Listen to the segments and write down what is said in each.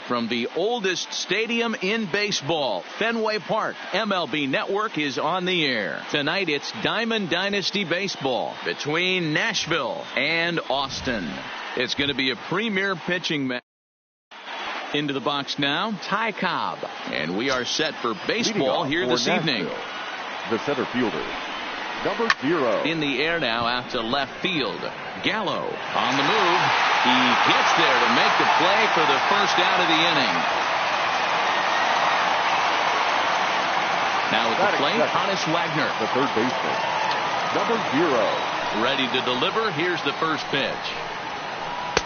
from the oldest stadium in baseball, Fenway Park. MLB Network is on the air. Tonight it's Diamond Dynasty Baseball between Nashville and Austin. It's going to be a premier pitching match. Into the box now, Ty Cobb. And we are set for baseball here this evening. The center fielder, number 0. In the air now out to left field. Gallo on the move. He gets there to make the play for the first out of the inning. Now at the plate, Hannes Wagner. The third baseman, number 0. Ready to deliver. Here's the first pitch.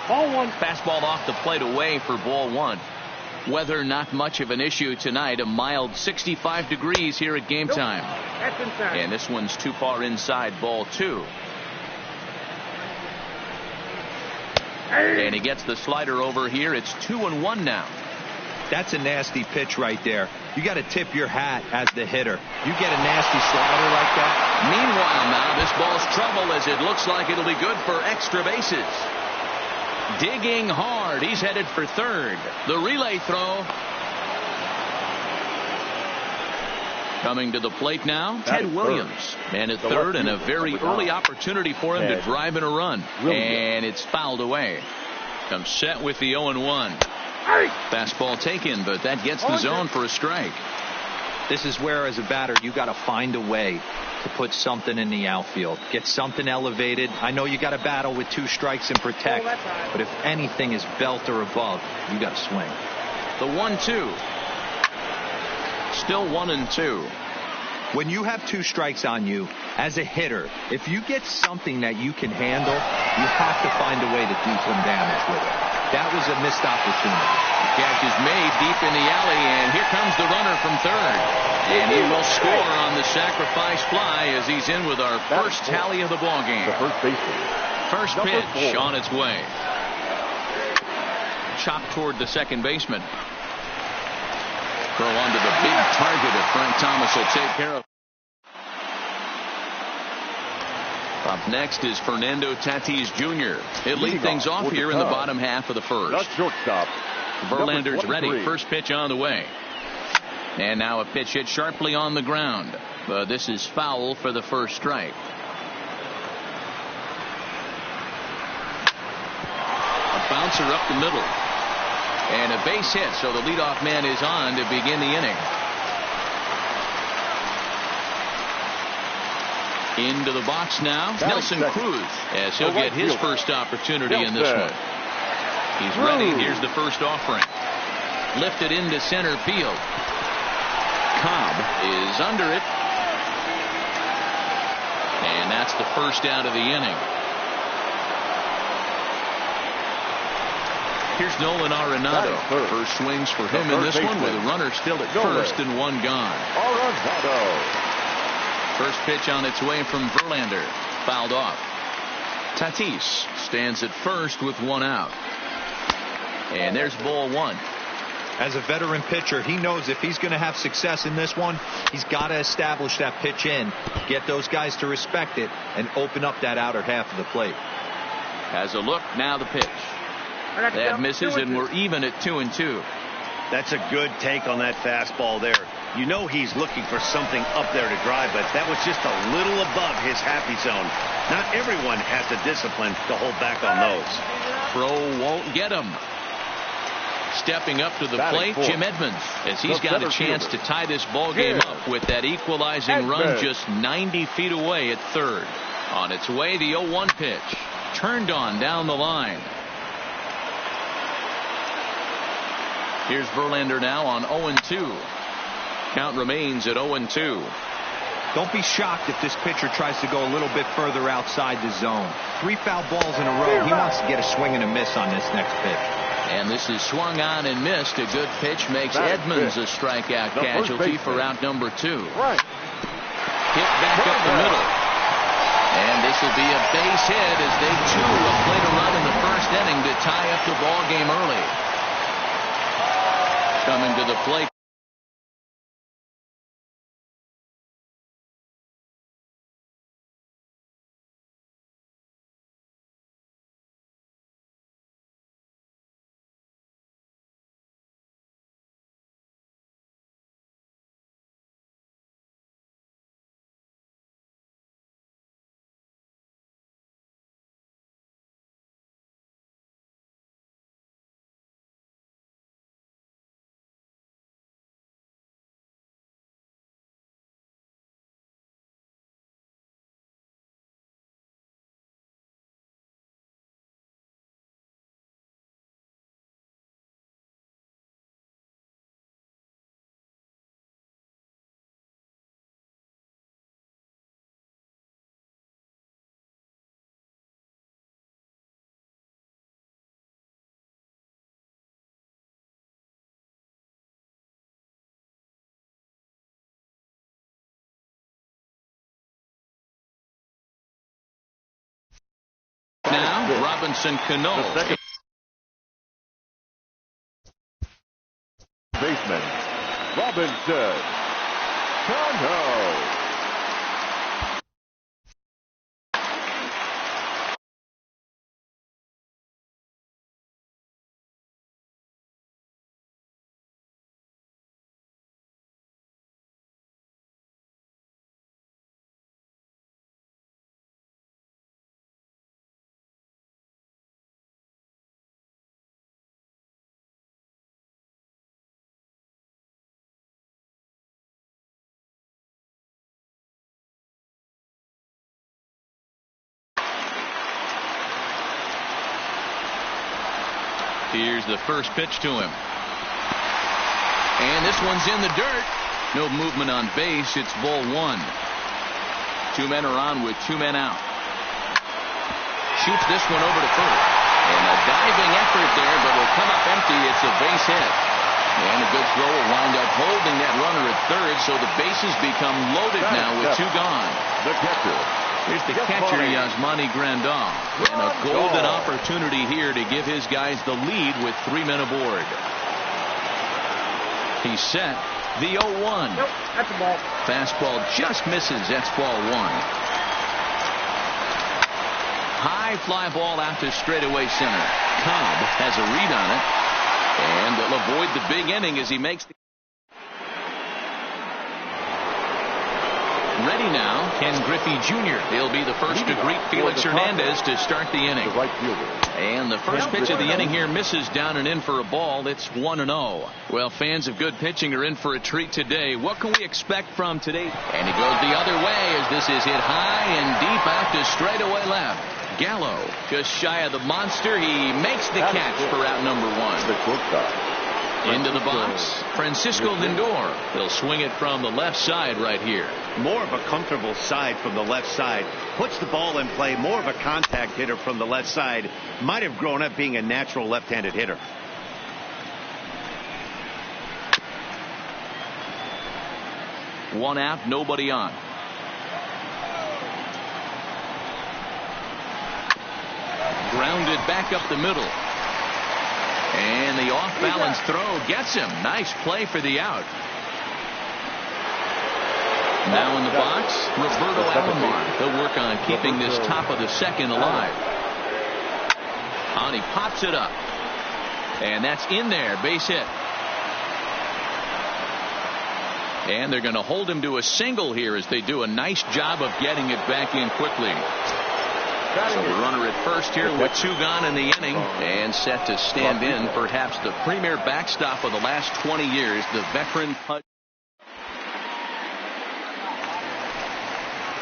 Ball one. Fastball off the plate away for ball one. Weather not much of an issue tonight. A mild 65 degrees here at game time. That's inside. And this one's too far inside, ball 2. And he gets the slider over here. It's 2-1 now. That's a nasty pitch right there. You got to tip your hat as the hitter. You get a nasty slider like that. Meanwhile now this ball's trouble as it looks like it'll be good for extra bases. Digging hard. He's headed for third. The relay throw. Coming to the plate now, Ted Williams. And at third, and a very early opportunity for him to drive in a run. And it's fouled away. Comes set with the 0-1. Fastball taken, but that gets the zone for a strike. This is where, as a batter, you got to find a way to put something in the outfield. Get something elevated. I know you got to battle with 2 strikes and protect, but if anything is belt or above, you got to swing. The 1-2. Still 1-2. When you have 2 strikes on you, as a hitter, if you get something that you can handle, you have to find a way to do some damage with it. That was a missed opportunity. The catch is made deep in the alley, and here comes the runner from third. And he will score on the sacrifice fly as he's in with our first tally of the ball game. The first baseman. First pitch on its way. Chop toward the second baseman. Throw onto the big target if Frank Thomas will take care of. Up next is Fernando Tatis Jr. He'll lead things off here in the bottom half of the first. The shortstop, Verlander's ready. First pitch on the way. And now a pitch hit sharply on the ground. But this is foul for the first strike. A bouncer up the middle. And a base hit, so the leadoff man is on to begin the inning. Into the box now, Nelson Cruz, as he'll get his first opportunity in this one. He's ready. Here's the first offering. Lifted into center field. Cobb is under it. And that's the first out of the inning. Here's Nolan Arenado. First swings for him in this one with a runner still at first and one gone. First pitch on its way from Verlander. Fouled off. Tatis stands at first with one out. And there's ball one. As a veteran pitcher, he knows if he's going to have success in this one, he's got to establish that pitch in, get those guys to respect it, and open up that outer half of the plate. Has a look. Now the pitch. That misses, and we're even at 2-2. That's a good take on that fastball there. You know he's looking for something up there to drive, but that was just a little above his happy zone. Not everyone has the discipline to hold back on those. Throw won't get him. Stepping up to the plate, Jim Edmonds, as he's got a chance to tie this ball game up with that equalizing run just 90 feet away at third. On its way, the 0-1 pitch. Turned on down the line. Here's Verlander now on 0-2. Count remains at 0-2. Don't be shocked if this pitcher tries to go a little bit further outside the zone. 3 foul balls in a row. He wants to get a swing and a miss on this next pitch. And this is swung on and missed. A good pitch makes Edmonds a strikeout casualty for out number 2. Hit back up the middle. And this will be a base hit as they too will play a run in the first inning to tie up the ball game early. Coming to the plate. Robinson Cano. The second baseman, Robinson Cano. Here's the first pitch to him. And this one's in the dirt. No movement on base. It's ball one. Two men are on with two men out. Shoots this one over to first. And a diving effort there, but will come up empty. It's a base hit. And a good throw will wind up holding that runner at third, so the bases become loaded now with two gone. The catcher. Here's the catcher, Yasmani Grandal. And a golden opportunity here to give his guys the lead with 3 men aboard. He's set. The 0-1. Nope, that's a ball. Fastball just misses. That's ball one. High fly ball out to straightaway center. Cobb has a read on it. And they'll avoid the big inning as he makes the... Ready now, Ken Griffey Jr. He'll be the first to greet Felix Hernandez to start the inning. The right fielder. And the first pitch of the inning here misses down and in for a ball. It's 1-0. Well, fans of good pitching are in for a treat today. What can we expect from today? And he goes the other way as this is hit high and deep out to straightaway left. Gallo just shy of the monster. He makes the catch for out number one. The shortstop. Into the box, Francisco Lindor. They'll swing it from the left side right here. More of a comfortable side from the left side. Puts the ball in play. More of a contact hitter from the left side. Might have grown up being a natural left-handed hitter. One out, nobody on. Grounded back up the middle. And the off-balance throw gets him. Nice play for the out. Now in the box, Roberto Alomar. He'll work on keeping this top of the second alive. And he pops it up. And that's in there. Base hit. And they're going to hold him to a single here as they do a nice job of getting it back in quickly. So the runner at first here with two gone in the inning and set to stand in perhaps the premier backstop of the last 20 years, the veteran.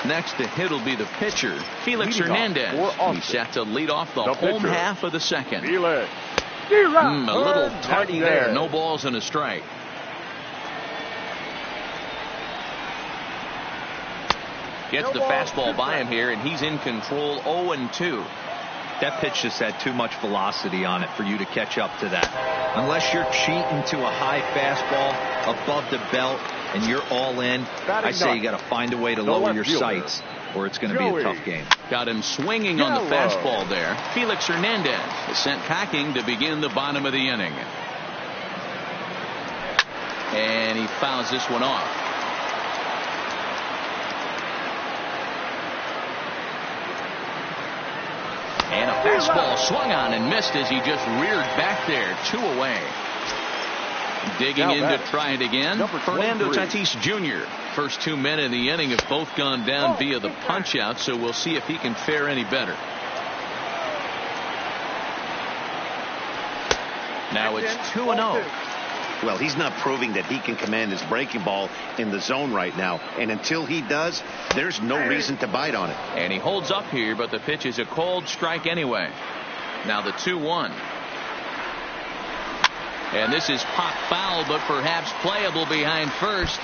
Next to hit will be the pitcher, Felix Hernandez. He's set to lead off the home half of the second. A little tardy there. No balls and a strike. Gets the fastball by him here, and he's in control. 0-2. That pitch just had too much velocity on it for you to catch up to that. Unless you're cheating to a high fastball above the belt and you're all in, I say you got to find a way to lower your sights, or it's going to be a tough game. Got him swinging on the fastball there. Felix Hernandez is sent packing to begin the bottom of the inning. And he fouls this one off. And a fastball swung on and missed as he just reared back there. 2 away. Digging in to try it again. Fernando Tatis Jr. First 2 men in the inning have both gone down via the punch out, so we'll see if he can fare any better. Now it's 2-0. Well, he's not proving that he can command his breaking ball in the zone right now. And until he does, there's no reason to bite on it. And he holds up here, but the pitch is a cold strike anyway. Now the 2-1. And this is pop foul, but perhaps playable behind first.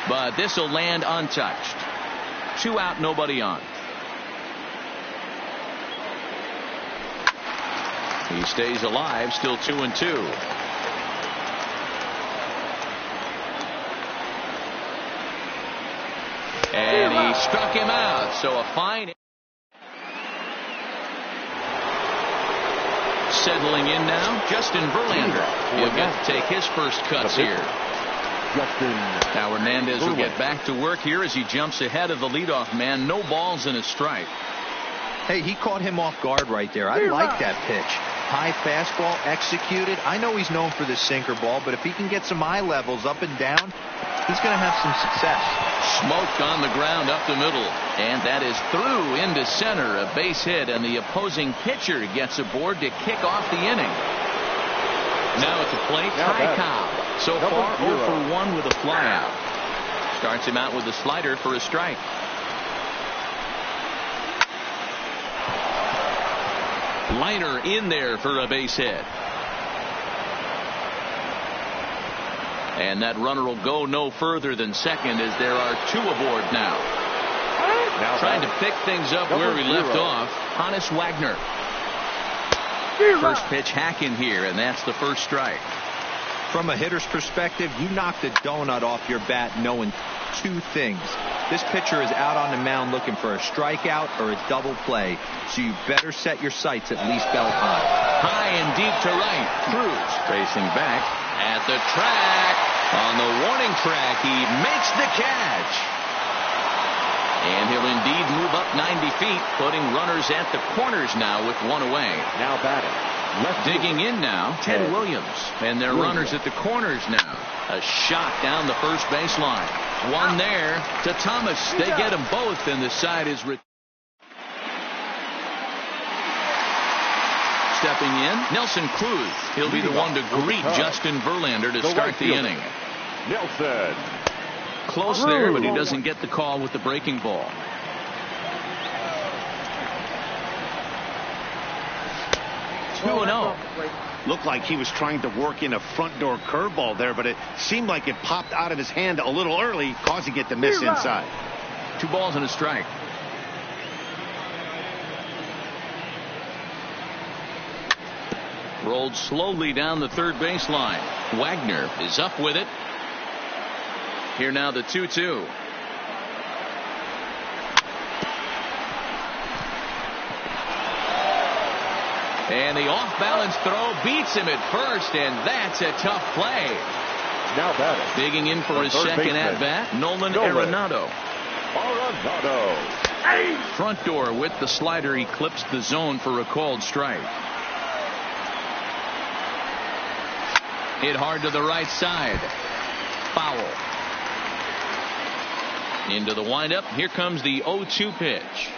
But this will land untouched. 2 out, nobody on. He stays alive, still 2-2. And he struck him out, so a fine. Settling in now, Justin Verlander. He'll get to take his first cuts here. Now Hernandez will get back to work here as he jumps ahead of the leadoff man. No balls and a strike. Hey, he caught him off guard right there. I like that pitch. High fastball executed. I know he's known for the sinker ball, but if he can get some eye levels up and down, he's going to have some success. Smoked on the ground up the middle, and that is through into center. A base hit, and the opposing pitcher gets aboard to kick off the inning. Now at the plate, Ty Cobb. So far 0 for 1 with a flyout. Starts him out with a slider for a strike. Liner in there for a base hit. And that runner will go no further than second as there are 2 aboard now. Trying to pick things up where we left off, Honus Wagner. First pitch hacking here, and that's the first strike. From a hitter's perspective, you knocked a donut off your bat knowing 2 things. This pitcher is out on the mound looking for a strikeout or a double play, so you better set your sights at least belt high. High and deep to right. Cruz racing back at the track. On the warning track, he makes the catch. And he'll indeed move up 90 feet, putting runners at the corners now with 1 away. Now batting. Digging in now, Ted Williams. And they're runners at the corners now. A shot down the first baseline. One there to Thomas. They get them both, and the side is stepping in. Nelson Cruz. He'll be the one to greet Justin Verlander to start the inning. Nelson. Close there, but he doesn't get the call with the breaking ball. Two 2-0. Looked like he was trying to work in a front door curveball there, but it seemed like it popped out of his hand a little early, causing it to miss inside. 2 balls and a strike. Rolled slowly down the third baseline. Wagner is up with it. Here now the 2-2. And the off-balance throw beats him at first, and that's a tough play. Now batting. Digging in for his second at-bat, Nolan Arenado. Front door with the slider eclipsed the zone for a called strike. Hit hard to the right side. Foul. Into the windup. Here comes the 0-2 pitch.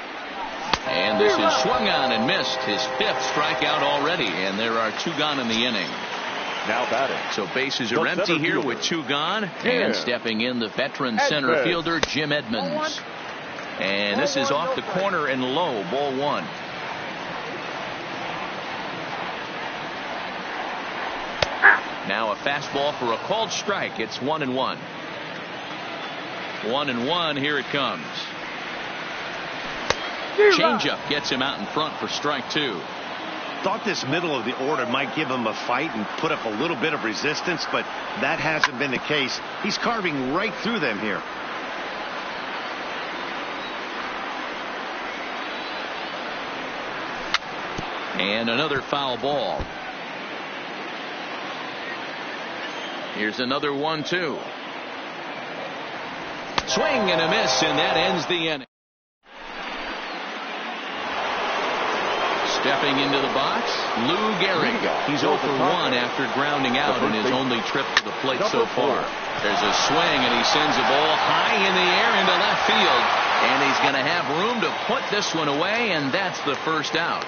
And this is swung on and missed. His 5th strikeout already, and there are 2 gone in the inning. Now batting. So bases are empty here with 2 gone. And stepping in the veteran center fielder, Jim Edmonds. And this is off the corner and low, ball 1. Now a fastball for a called strike. It's 1-1. 1-1. Here it comes. Changeup gets him out in front for strike 2. Thought this middle of the order might give him a fight and put up a little bit of resistance, but that hasn't been the case. He's carving right through them here. And another foul ball. Here's another 1-2. Swing and a miss, and that ends the inning. Stepping into the box, Lou Gehrig. He's 0 for 1 after grounding out in his only trip to the plate so far. There's a swing, and he sends a ball high in the air into left field. And he's going to have room to put this one away, and that's the first out.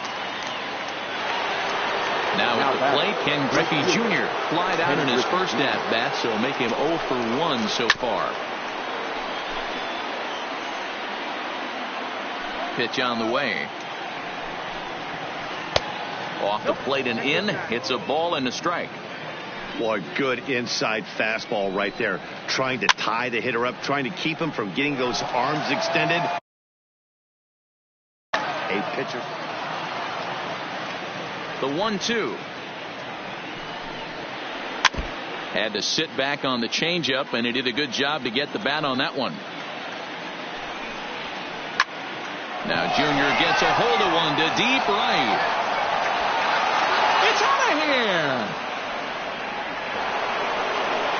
Now at the plate, Ken Griffey Jr. flied out in his first at-bat, so make him 0 for 1 so far. Pitch on the way. Off the plate and in. It's a ball and a strike. Boy, good inside fastball right there. Trying to tie the hitter up, trying to keep him from getting those arms extended. A pitcher. The 1-2. Had to sit back on the changeup, and he did a good job to get the bat on that one. Now Junior gets a hold of one to deep right. here.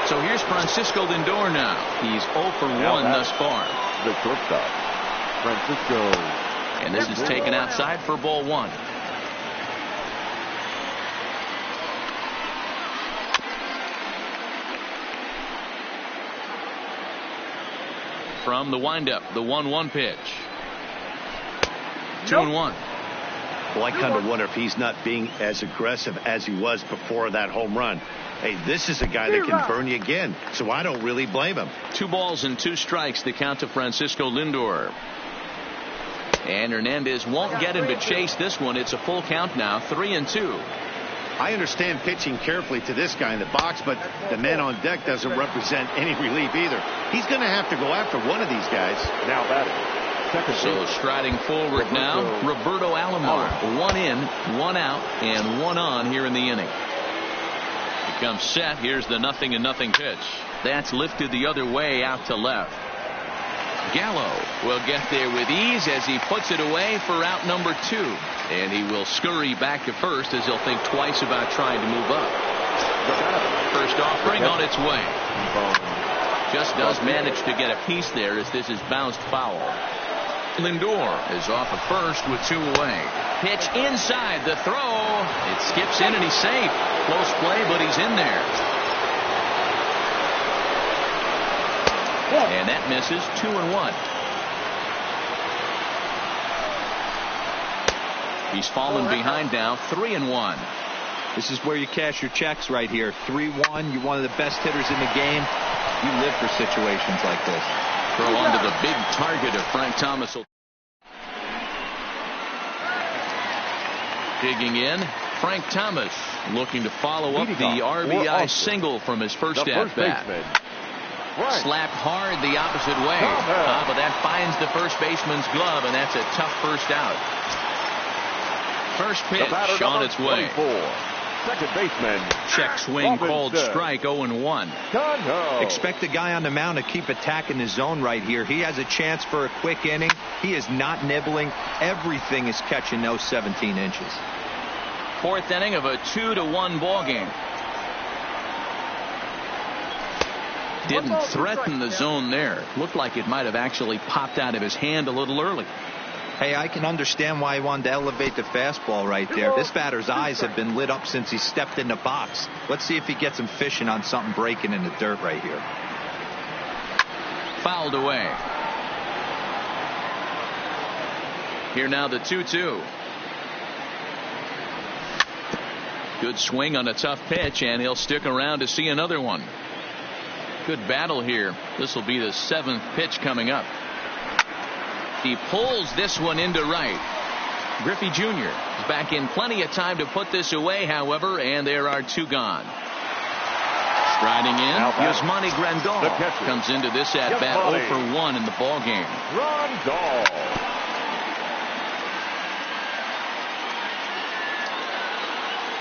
So here's Francisco Lindor now. He's 0 for 1 thus far. The shortstop, Francisco. And this is taken outside for ball 1. From the windup, the 1-1 pitch. 2-1. Well, I kind of wonder if he's not being as aggressive as he was before that home run. Hey, this is a guy that can burn you again, so I don't really blame him. 2 balls and 2 strikes, the count to Francisco Lindor. And Hernandez won't get him to chase this one. It's a full count now, 3-2. I understand pitching carefully to this guy in the box, but the man on deck doesn't represent any relief either. He's going to have to go after one of these guys. Now batting. So striding forward now, Roberto Alomar. 1 in, 1 out, and 1 on here in the inning. He comes set. Here's the 0-0 pitch. That's lifted the other way out to left. Gallo will get there with ease as he puts it away for out number 2. And he will scurry back to first as he'll think twice about trying to move up. First offering on its way. Just does manage to get a piece there as this is bounced foul. Lindor is off at first with 2 away. Pitch inside the throw. It skips in and he's safe. Close play, but he's in there. And that misses. 2-1. He's fallen behind now. 3-1. This is where you cash your checks right here. 3-1. You're one of the best hitters in the game. You live for situations like this. Throw onto the big target of Frank Thomas. Digging in, Frank Thomas looking to follow up the RBI single from his first at bat. Slapped hard the opposite way. But that finds the first baseman's glove, and that's a tough first out. First pitch on its way. Second baseman. Check swing called strike. 0-1. Expect the guy on the mound to keep attacking the zone right here. He has a chance for a quick inning. He is not nibbling. Everything is catching those 17 inches. 4th inning of a 2-1 ball game. Didn't threaten the zone there. Looked like it might have actually popped out of his hand a little early. Hey, I can understand why he wanted to elevate the fastball right there. This batter's eyes have been lit up since he stepped in the box. Let's see if he gets him fishing on something breaking in the dirt right here. Fouled away. Here now the 2-2. Good swing on a tough pitch, and he'll stick around to see another one. Good battle here. This will be the 7th pitch coming up. He pulls this one into right. Griffey Jr. is back in plenty of time to put this away, however, and there are 2 gone. Striding in, Yasmani Grandal comes into this at bat 0 for 1 in the ball game.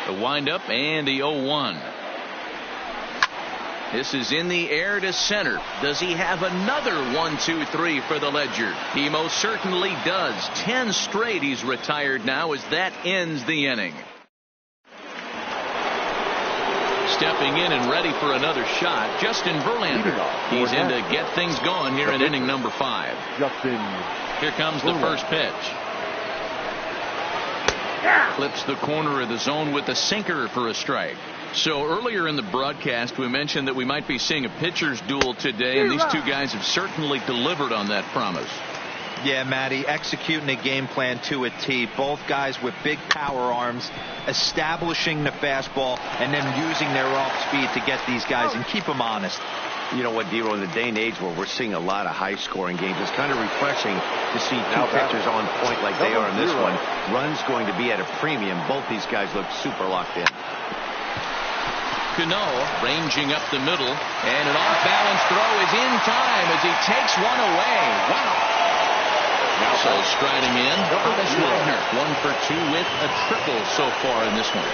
The windup and the 0-1. This is in the air to center. Does he have another 1-2-3 for the ledger? He most certainly does. 10 straight he's retired now as that ends the inning. Stepping in and ready for another shot, Justin Verlander. He's in to get things going here in inning number 5. Here comes the first pitch. Clips the corner of the zone with a sinker for a strike. So earlier in the broadcast, we mentioned that we might be seeing a pitcher's duel today, and these 2 guys have certainly delivered on that promise. Yeah, Matty, executing a game plan to a T. Both guys with big power arms, establishing the fastball, and then using their off speed to get these guys and keep them honest. You know what, Dero, in the day and age where we're seeing a lot of high-scoring games, it's kind of refreshing to see 2 pitchers on point like they are in this one. Runs going to be at a premium. Both these guys look super locked in. Cano ranging up the middle, and an off-balance throw is in time as he takes one away. Wow. So striding in, Travis Wagner, 1 for 2 with a triple so far in this one.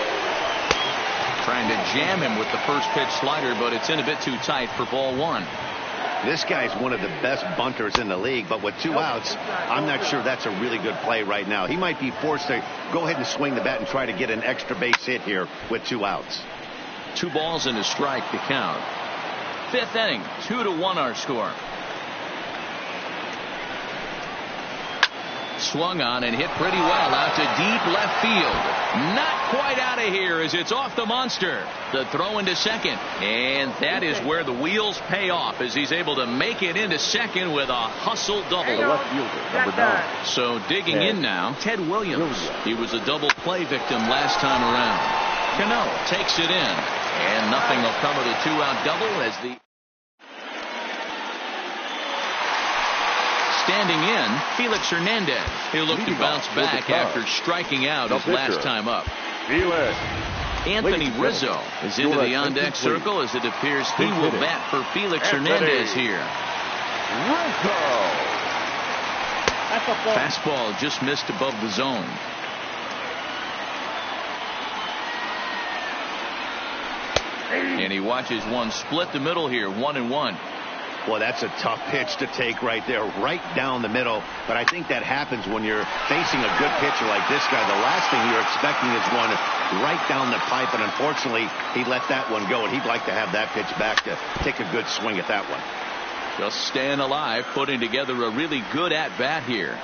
Trying to jam him with the first pitch slider, but it's in a bit too tight for ball 1. This guy's one of the best bunters in the league, but with 2 outs, I'm not sure that's a really good play right now. He might be forced to go ahead and swing the bat and try to get an extra base hit here with 2 outs. 2 balls and a strike to count. 5th inning, 2-1 our score. Swung on and hit pretty well out to deep left field. Not quite out of here as it's off the monster. The throw into second. And that is where the wheels pay off as he's able to make it into second with a hustle double. The left fielder, number 9. So digging in now, Ted Williams. He was a double play victim last time around. Cano takes it in. And nothing will come of the 2-out double as the standing in, Felix Hernandez. He'll look to bounce back after striking out his last time up. Anthony Rizzo is into the on-deck circle as it appears he will bat for Felix Hernandez here. Fastball just missed above the zone. And he watches one split the middle here, 1-1. Well, that's a tough pitch to take right there, right down the middle. But I think that happens when you're facing a good pitcher like this guy. The last thing you're expecting is one right down the pipe, and unfortunately, he let that one go, and he'd like to have that pitch back to take a good swing at that one. Just staying alive, putting together a really good at-bat here.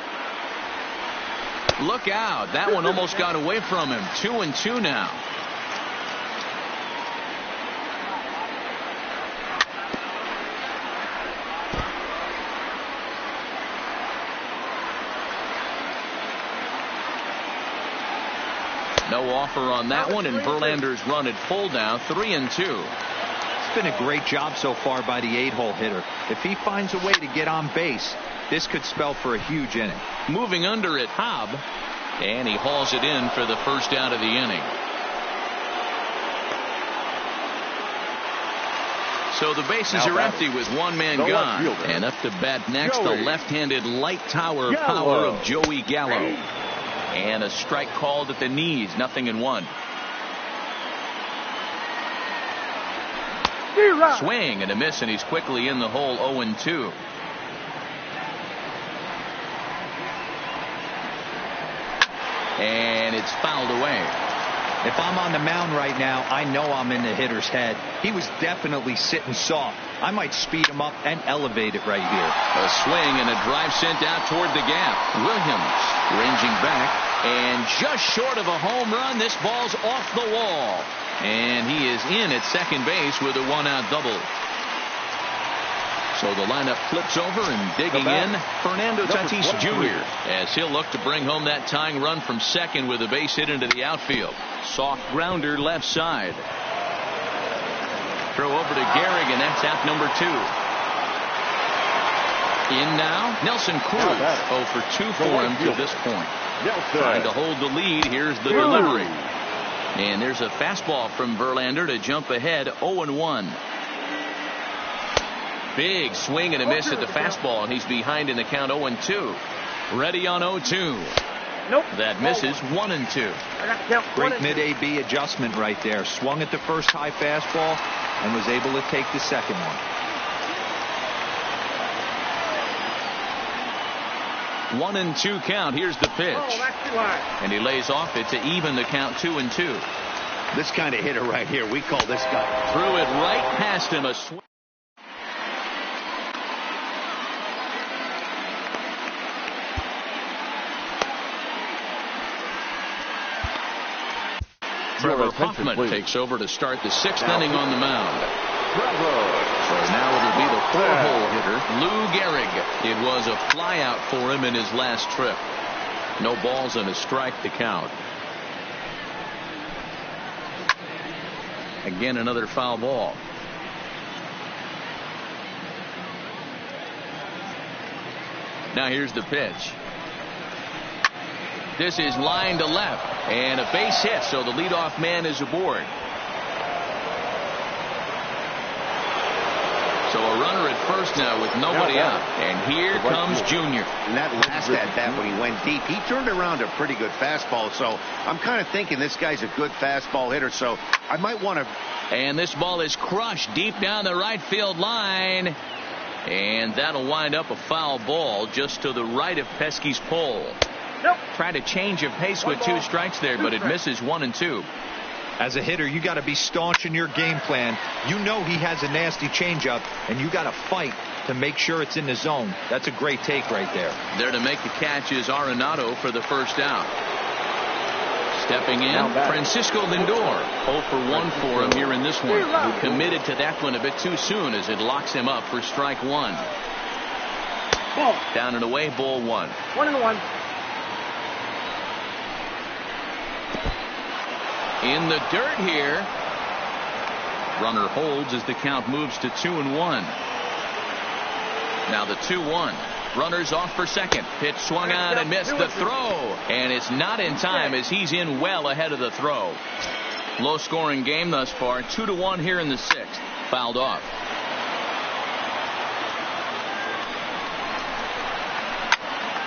Look out. That one almost got away from him. 2-2 now. No offer on that one, and Verlander's run at full now, 3-2. It's been a great job so far by the 8-hole hitter. If he finds a way to get on base, this could spell for a huge inning. Moving under at Hobb, and he hauls it in for the first out of the inning. So the bases are empty with one man gone. And up to bat next, the left-handed light tower power of Joey Gallo. And a strike called at the knees, 0-1. Swing and a miss, and he's quickly in the hole, 0-2. And it's fouled away. If I'm on the mound right now, I know I'm in the hitter's head. He was definitely sitting soft. I might speed him up and elevate it right here. A swing and a drive sent out toward the gap. Williams ranging back, and just short of a home run. This ball's off the wall, and he is in at second base with a 1-out double. So the lineup flips over, and digging in, Fernando Tatis Jr. as he'll look to bring home that tying run from second with a base hit into the outfield. Soft grounder left side. Throw over to Gehrig, and that's out number 2. In now, Nelson Cruz. 0 for 2 for him to this point. Trying to hold the lead. Here's the delivery. And there's a fastball from Verlander to jump ahead, 0-1. Big swing and a miss at the fastball, and he's behind in the count, 0-2. Ready on 0-2. Nope. That misses, 1-2. Great mid-AB adjustment right there. Swung at the first high fastball and was able to take the second one. 1-2 count. Here's the pitch. Oh, that's too high. And he lays off it to even the count, 2-2. This kind of hitter right here, we call this guy. Threw it right past him. A swing. Trevor Hoffman takes over to start the 6th inning on the mound. So now it'll be the 4-hole hitter, Lou Gehrig. It was a flyout for him in his last trip. No balls and a strike to count. Again, another foul ball. Now here's the pitch. This is line to left, and a base hit, so the leadoff man is aboard. So a runner at first now with nobody out, and here comes Junior. And that last at bat when he went deep, he turned around a pretty good fastball, so I'm kind of thinking this guy's a good fastball hitter, so I might want to. And this ball is crushed deep down the right field line. And that'll wind up a foul ball just to the right of Pesky's pole. Nope. Try to change of pace with 2 strikes there, but it misses 1 and 2. As a hitter, you got to be staunch in your game plan. You know he has a nasty changeup, and you got to fight to make sure it's in the zone. That's a great take right there. There to make the catch is Arenado for the first out. Stepping in, Francisco Lindor. 0 for 1 for him here in this one. He committed to that one a bit too soon as it locks him up for strike 1. Ball. Down and away, ball 1. 1-1. In the dirt here. Runner holds as the count moves to 2-1. Now the 2-1. Runners off for second. Pitch swung on and missed the throw. And it's not in time as he's in well ahead of the throw. Low scoring game thus far. 2-1 here in the 6th. Fouled off.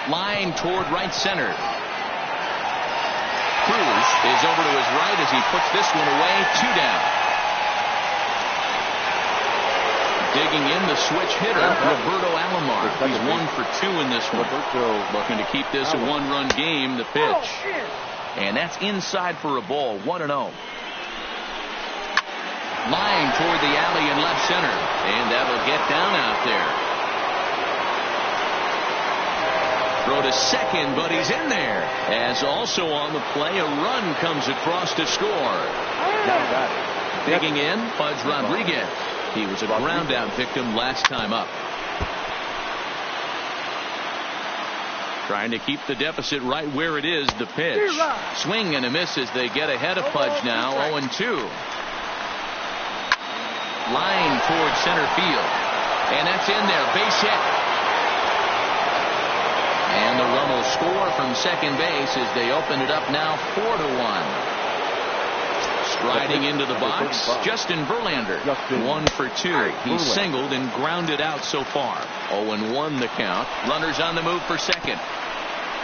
Line toward right center. Cruz is over to his right as he puts this one away. 2 down. Digging in the switch hitter, Roberto Alomar. He's 1 for 2 in this one. Looking to keep this a 1-run game. The pitch. And that's inside for a ball. 1-0. Line toward the alley in left center. And that'll get down out there. Throw to second, but he's in there. As also on the play, a run comes across to score. Digging in, Pudge Rodriguez. He was a ground out victim last time up. Trying to keep the deficit right where it is. The pitch. Swing and a miss as they get ahead of Pudge now. 0-2. Line toward center field. And that's in there. Base hit. And the run will score from second base as they open it up now 4-1. Striding into the box, Justin Verlander. 1 for 2. He's singled and grounded out so far. 0-1 the count. Runners on the move for second.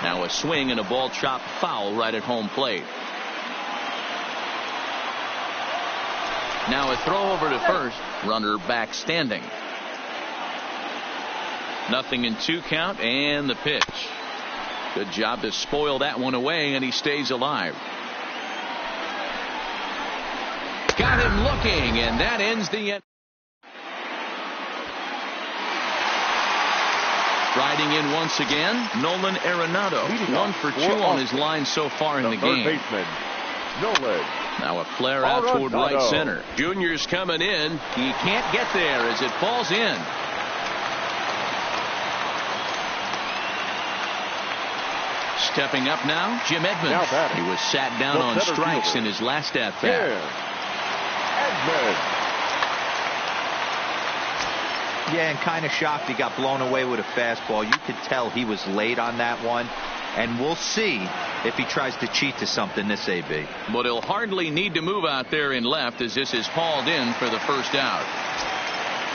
Now a swing and a ball chopped foul right at home plate. Now a throw over to first. Runner back standing. 0-2 count and the pitch. Good job to spoil that one away, and he stays alive. Got him looking, and that ends the end. Riding in once again, Nolan Arenado. 1 for 2 on his line so far in the game. Baseman, Nolan. Now a flare out toward right center. Junior's coming in. He can't get there as it falls in. Stepping up now, Jim Edmonds. He was sat down on strikes in his last at bat. Yeah, and kind of shocked he got blown away with a fastball. You could tell he was late on that one. And we'll see if he tries to cheat to something this AB. But he'll hardly need to move out there in left as this is hauled in for the first out.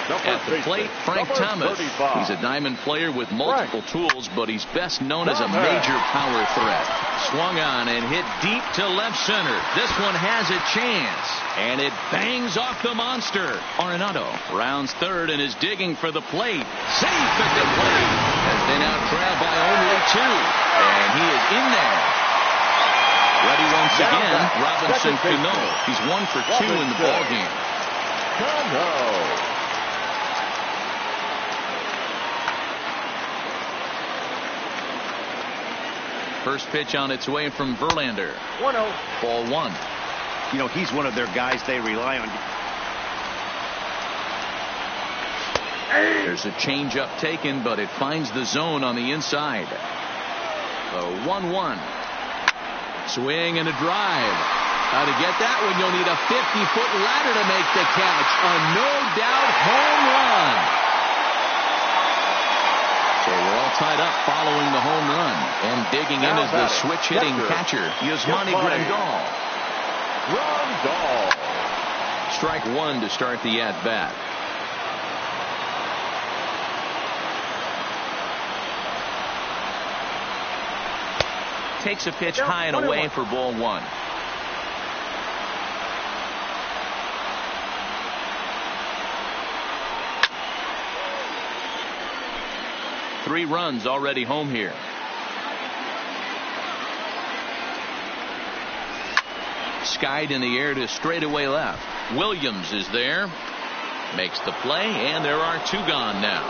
At the plate, Frank Thomas. He's a diamond player with multiple tools, but he's best known as a major power threat. Swung on and hit deep to left center. This one has a chance, and it bangs off the monster. Arenado rounds third and is digging for the plate. Safe at the plate as they now trail by only 2, and he is in there. Ready once again, Robinson Cano. He's 1 for 2 in the ballgame. First pitch on its way from Verlander. 1-0. Ball 1. You know, he's one of their guys they rely on. There's a changeup taken, but it finds the zone on the inside. The 1-1. Swing and a drive. How to get that one? You'll need a 50-foot ladder to make the catch. A no-doubt home run. So we're all tied up following the home run. And digging in is the switch-hitting catcher, Yasmani Grandal. Strike 1 to start the at-bat. Takes a pitch high and away for ball 1. 3 runs already home here. Skied in the air to straightaway left. Williams is there. Makes the play, and there are 2 gone now.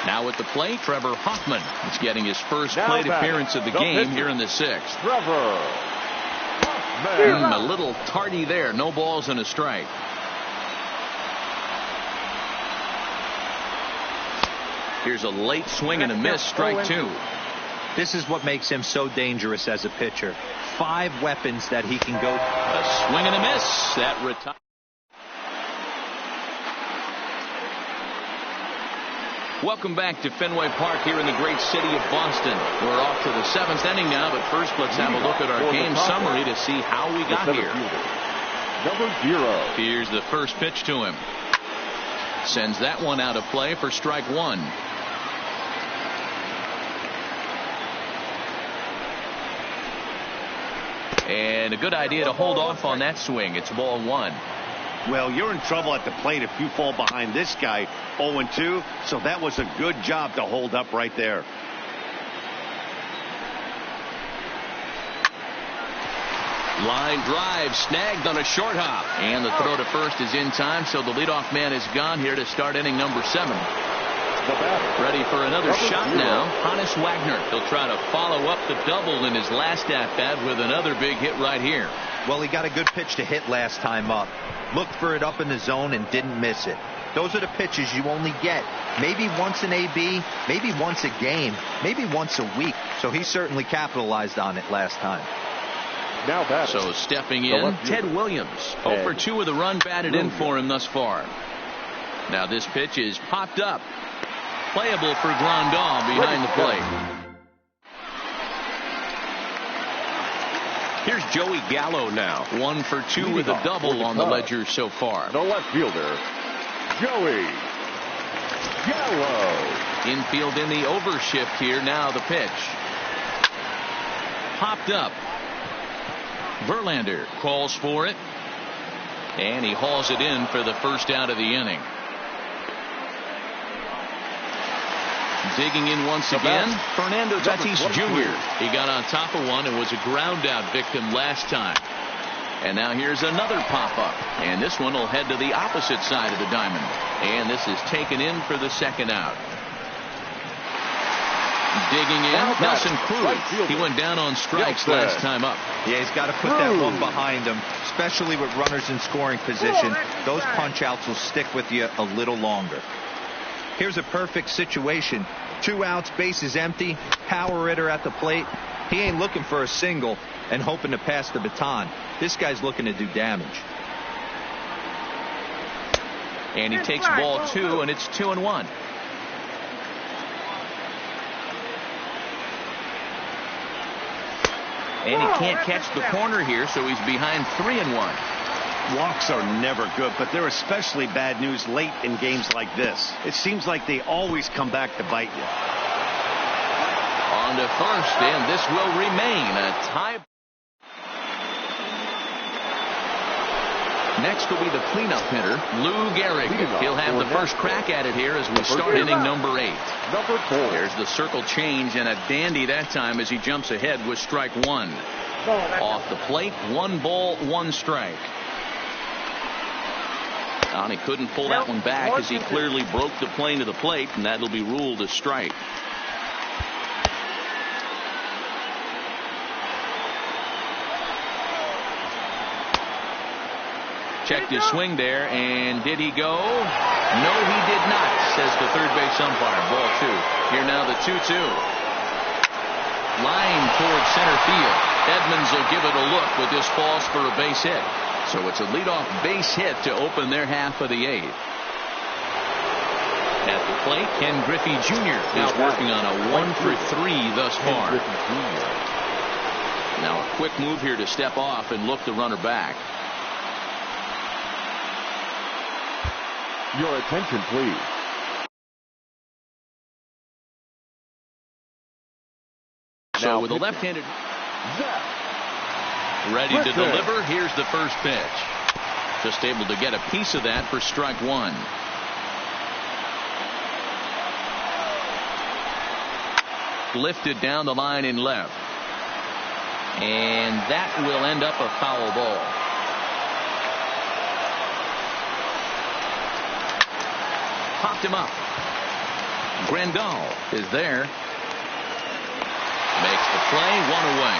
Now at the plate, Trevor Hoffman is getting his first plate appearance of the game here in the 6th. Trevor Hoffman. A little tardy there. No balls and a strike. Here's a late swing and a miss. Strike 2. This is what makes him so dangerous as a pitcher. 5 weapons that he can go. A swing and a miss. That retires. Welcome back to Fenway Park here in the great city of Boston. We're off to the 7th inning now, but first let's have a look at our game summary to see how we got here. Number 0. Here's the first pitch to him. Sends that one out of play for strike 1. And a good idea to hold off on that swing. It's ball 1. Well, you're in trouble at the plate if you fall behind this guy 0-2, so that was a good job to hold up right there. Line drive snagged on a short hop, and the throw to first is in time, so the leadoff man is gone here to start inning number 7. Ready for another shot now. Hannes Wagner. He'll try to follow up the double in his last at-bat with another big hit right here. Well, he got a good pitch to hit last time up. Looked for it up in the zone and didn't miss it. Those are the pitches you only get maybe once an AB, maybe once a game, maybe once a week. So he certainly capitalized on it last time. Now that. So stepping in, Ted Williams. 0 for 2 with a run batted in for him thus far. Now this pitch is popped up. Playable for Grandal behind the plate. Here's Joey Gallo now. 1 for 2 with a double on the ledger so far. The left fielder, Joey Gallo. Infield in the overshift here. Now the pitch. Popped up. Verlander calls for it. And he hauls it in for the first out of the inning. Digging in once again, Fernando Tatis Jr. He got on top of one and was a ground out victim last time. And now here's another pop-up. And this one will head to the opposite side of the diamond. And this is taken in for the second out. Digging in, Nelson Cruz. He went down on strikes last time up. Yeah, he's got to put that one behind him, especially with runners in scoring position. Those punch-outs will stick with you a little longer. Here's a perfect situation. 2 outs, bases empty, power hitter at the plate. He ain't looking for a single and hoping to pass the baton. This guy's looking to do damage. And he takes ball 2, and it's 2-1. And he can't catch the corner here, so he's behind 3-1. Walks are never good, but they're especially bad news late in games like this. It seems like they always come back to bite you. On to first, and this will remain a tie. Next will be the cleanup hitter, Lou Gehrig. He'll have the first crack at it here as we start inning number 8. Number 4. There's the circle change, and a dandy that time as he jumps ahead with strike 1. Off the plate, 1 ball, 1 strike. And he couldn't pull that one back as he clearly broke the plane to the plate, and that'll be ruled a strike. Checked his swing there, and did he go? No, he did not, says the third base umpire. Ball 2. Here now the 2-2. Line towards center field. Edmonds will give it a look, but this falls for a base hit. So it's a leadoff base hit to open their half of the 8th. At the plate, Ken Griffey Jr. is working on a 1 for 3 thus far. Now a quick move here to step off and look the runner back. Your attention, please. So with a left-handed. Ready to deliver. Here's the first pitch. Just able to get a piece of that for strike one. Lifted down the line in left. And that will end up a foul ball. Popped him up. Gran is there. Makes the play, one away.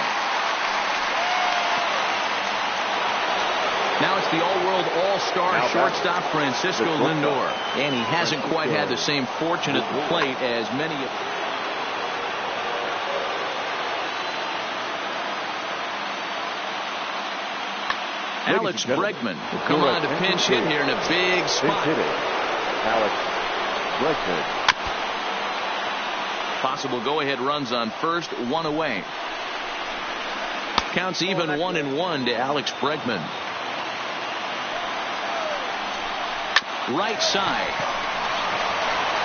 Now it's the all-world all-star shortstop Francisco Lindor. And he hasn't quite had the same fortune at the plate as many of Alex Bregman will come on to pinch hit here in a big spot. Alex Bregman. Possible go-ahead runs on first, one away. Counts even 1-1 to Alex Bregman. Right side.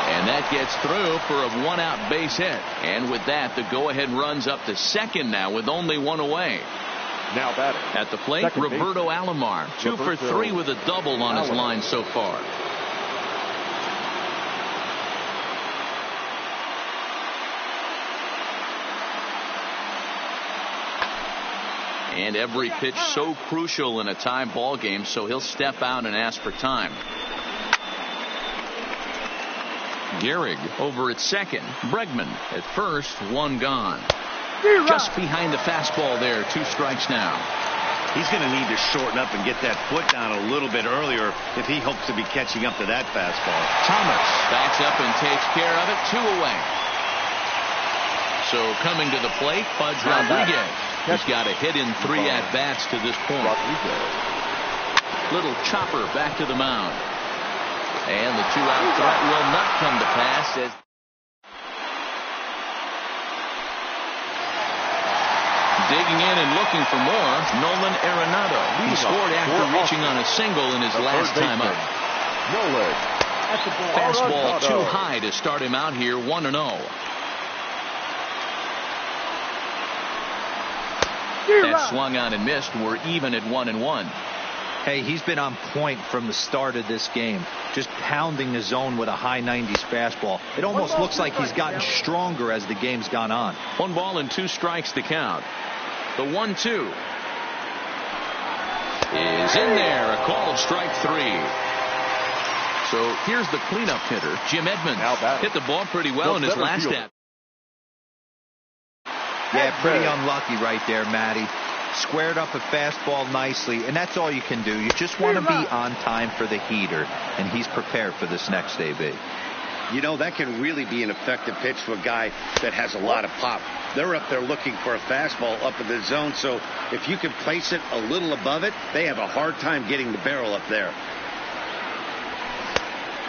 And that gets through for a one-out base hit. And with that, the go-ahead runs up to second now with only one away. Now batting at the plate, Roberto Alomar, 2 for 3 with a double on his line so far. And every pitch so crucial in a tie ball game, so he'll step out and ask for time. Gehrig over at second. Bregman at first, one gone. Just behind the fastball there, 2 strikes now. He's going to need to shorten up and get that foot down a little bit earlier if he hopes to be catching up to that fastball. Thomas backs up and takes care of it, 2 away. So coming to the plate, Pudge Rodriguez. He's got a hit in 3 at-bats to this point. Little chopper back to the mound. And the 2-out threat will not come to pass as digging in and looking for more, Nolan Arenado. He scored after reaching on a single in his last time up. Fastball too high to start him out here, 1-0. That swung on and missed. We're even at 1-1. Hey, he's been on point from the start of this game, just pounding the zone with a high 90s fastball. It almost looks like he's gotten stronger as the game's gone on. 1 ball and 2 strikes to count. The 1-2 is in there, a called strike 3. So here's the cleanup hitter, Jim Edmonds. Hit the ball pretty well in his last at. Yeah, pretty unlucky right there, Matty. Squared up a fastball nicely, and that's all you can do. You just want to be on time for the heater, and he's prepared for this next AB. You know, that can really be an effective pitch to a guy that has a lot of pop. They're up there looking for a fastball up in the zone, so if you can place it a little above it, they have a hard time getting the barrel up there.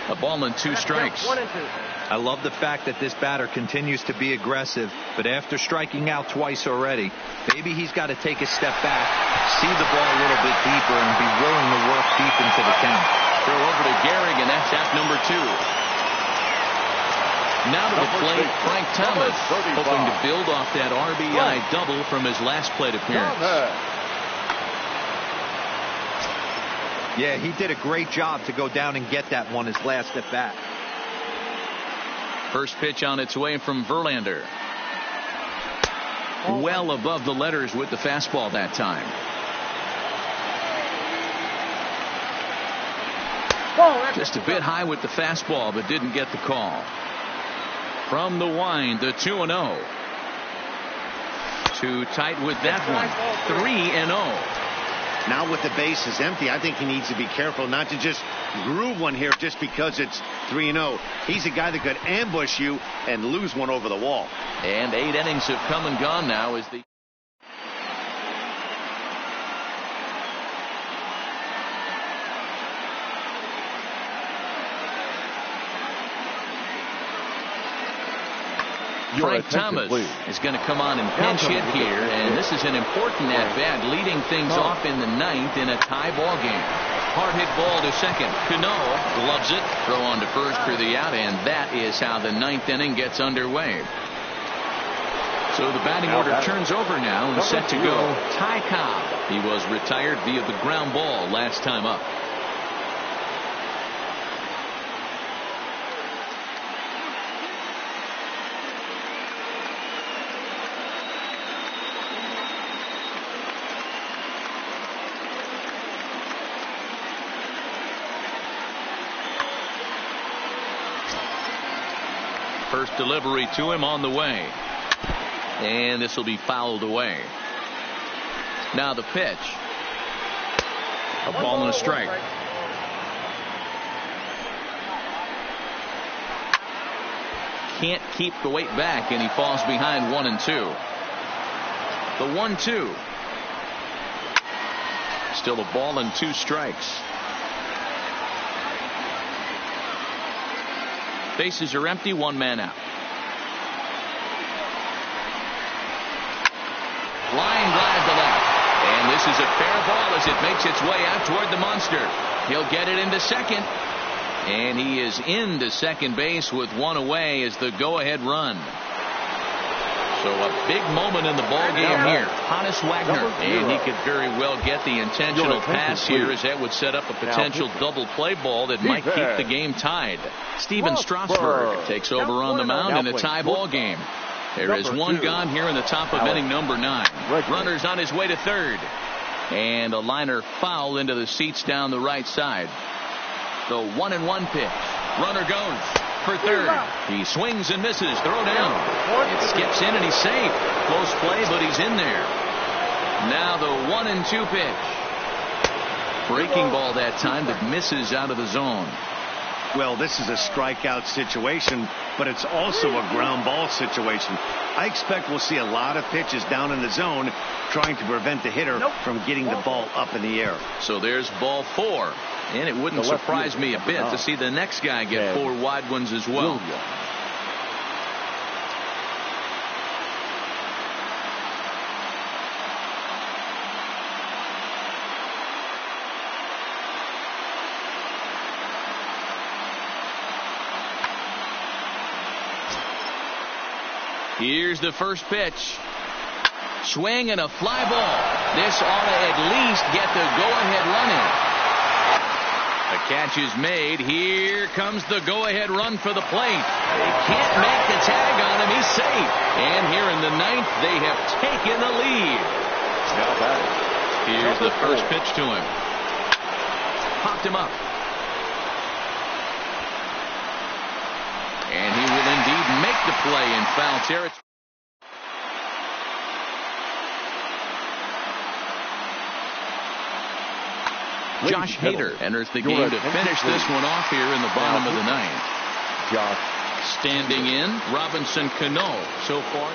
A ball and 2 strikes. 1 and 2. I love the fact that this batter continues to be aggressive, but after striking out twice already, maybe he's got to take a step back, see the ball a little bit deeper, and be willing to work deep into the count. Throw over to Gehrig, and that's out number 2. Now to the plate, Frank Thomas, hoping to build off that RBI double from his last plate appearance. Yeah, he did a great job to go down and get that one his last at bat. First pitch on its way from Verlander. Well above the letters with the fastball that time. Just a bit high with the fastball, but didn't get the call. From the wind, the 2-0. Too tight with that one. 3-0. Now with the bases empty, I think he needs to be careful not to just groove one here just because it's 3-0. He's a guy that could ambush you and lose one over the wall. And 8 innings have come and gone now as the Frank Thomas is going to come on and pinch hit here, and this is an important at-bat, leading things off in the 9th in a tie ball game. Hard hit ball to second. Cano gloves it. Throw on to first for the out, and that is how the 9th inning gets underway. So the batting order turns over now and set to go Ty Cobb. He was retired via the ground ball last time up. First delivery to him on the way. And this will be fouled away. Now the pitch. A ball and a strike. Can't keep the weight back, and he falls behind 1-2. The 1-2. Still a ball and 2 strikes. Bases are empty, 1 man out. Line drive to left. And this is a fair ball as it makes its way out toward the monster. He'll get it into second. And he is into second base with 1 away as the go-ahead run. So a big moment in the ball game here. Hannes Wagner. And he could very well get the intentional pass here, as that would set up a potential double play ball that might keep the game tied. Steven Strasburg takes over on the mound in a tie ball game. There is 1 gone here in the top of inning number 9. Runner's on his way to third. And a liner foul into the seats down the right side. The 1-1 pitch. Runner goes for third. He swings and misses. Throw down. It skips in and he's safe. Close play, but he's in there. Now the 1-2 pitch. Breaking ball that time that misses out of the zone. Well, this is a strikeout situation, but it's also a ground ball situation. I expect we'll see a lot of pitches down in the zone trying to prevent the hitter from getting the ball up in the air. So there's ball 4. And it wouldn't surprise me a bit to see the next guy get 4 wide ones as well. Here's the first pitch. Swing and a fly ball. This ought to at least get the go-ahead run in. The catch is made. Here comes the go-ahead run for the plate. They can't make the tag on him. He's safe. And here in the 9th, they have taken the lead. Here's the first pitch to him. Popped him up. And he will indeed make the play in foul territory. Josh Hader enters the game to finish this one off here in the bottom of the 9th. Josh. Standing in, Robinson Cano so far.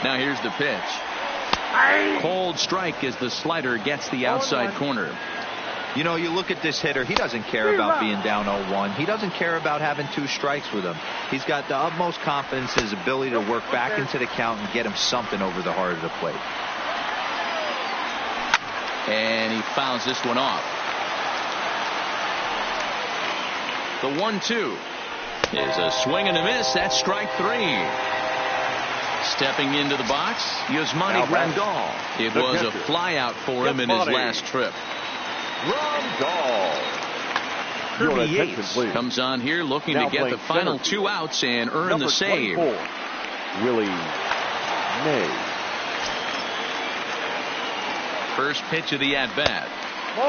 Now here's the pitch. Cold strike as the slider gets the outside corner. You know, you look at this hitter, he doesn't care about being down 0-1. He doesn't care about having 2 strikes with him. He's got the utmost confidence in his ability to work back into the count and get him something over the heart of the plate. And he fouls this one off. The 1-2 is a swing and a miss. That's strike 3. Stepping into the box, Yasmani Grandal. It was a flyout for him in his last trip. Kirby Yates comes on here looking to get the final 2 outs and earn the save. Willie May. First pitch of the at-bat.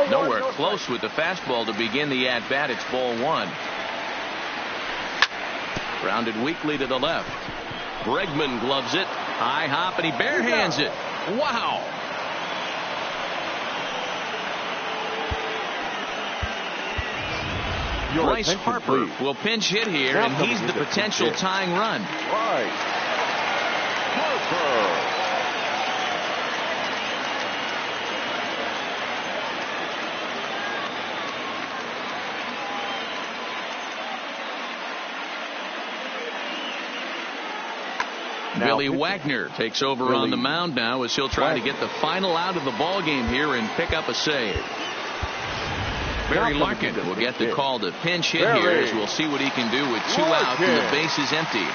Nowhere close with the fastball to begin the at-bat. It's ball 1. Grounded weakly to the left. Bregman gloves it. High hop, and he barehands it. Wow. Bryce Harper will pinch hit here, and he's the potential tying run. Bryce Harper. Billy Wagner takes over on the mound now as he'll try to get the final out of the ball game here and pick up a save. Barry Larkin will get the call to pinch hit here as we'll see what he can do with 2 out and the base is empty.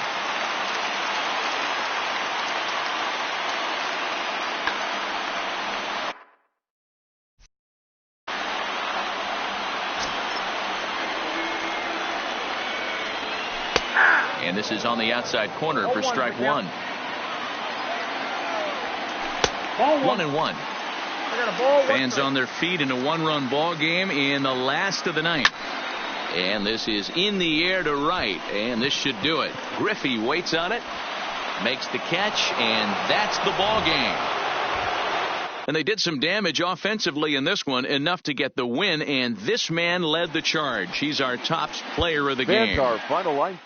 And this is on the outside corner for strike 1. 1-1. Fans on their feet in a 1-run ball game in the last of the 9th. And this is in the air to right, and this should do it. Griffey waits on it, makes the catch, and that's the ball game. And they did some damage offensively in this one, enough to get the win, and this man led the charge. He's our top player of the game. Our final line.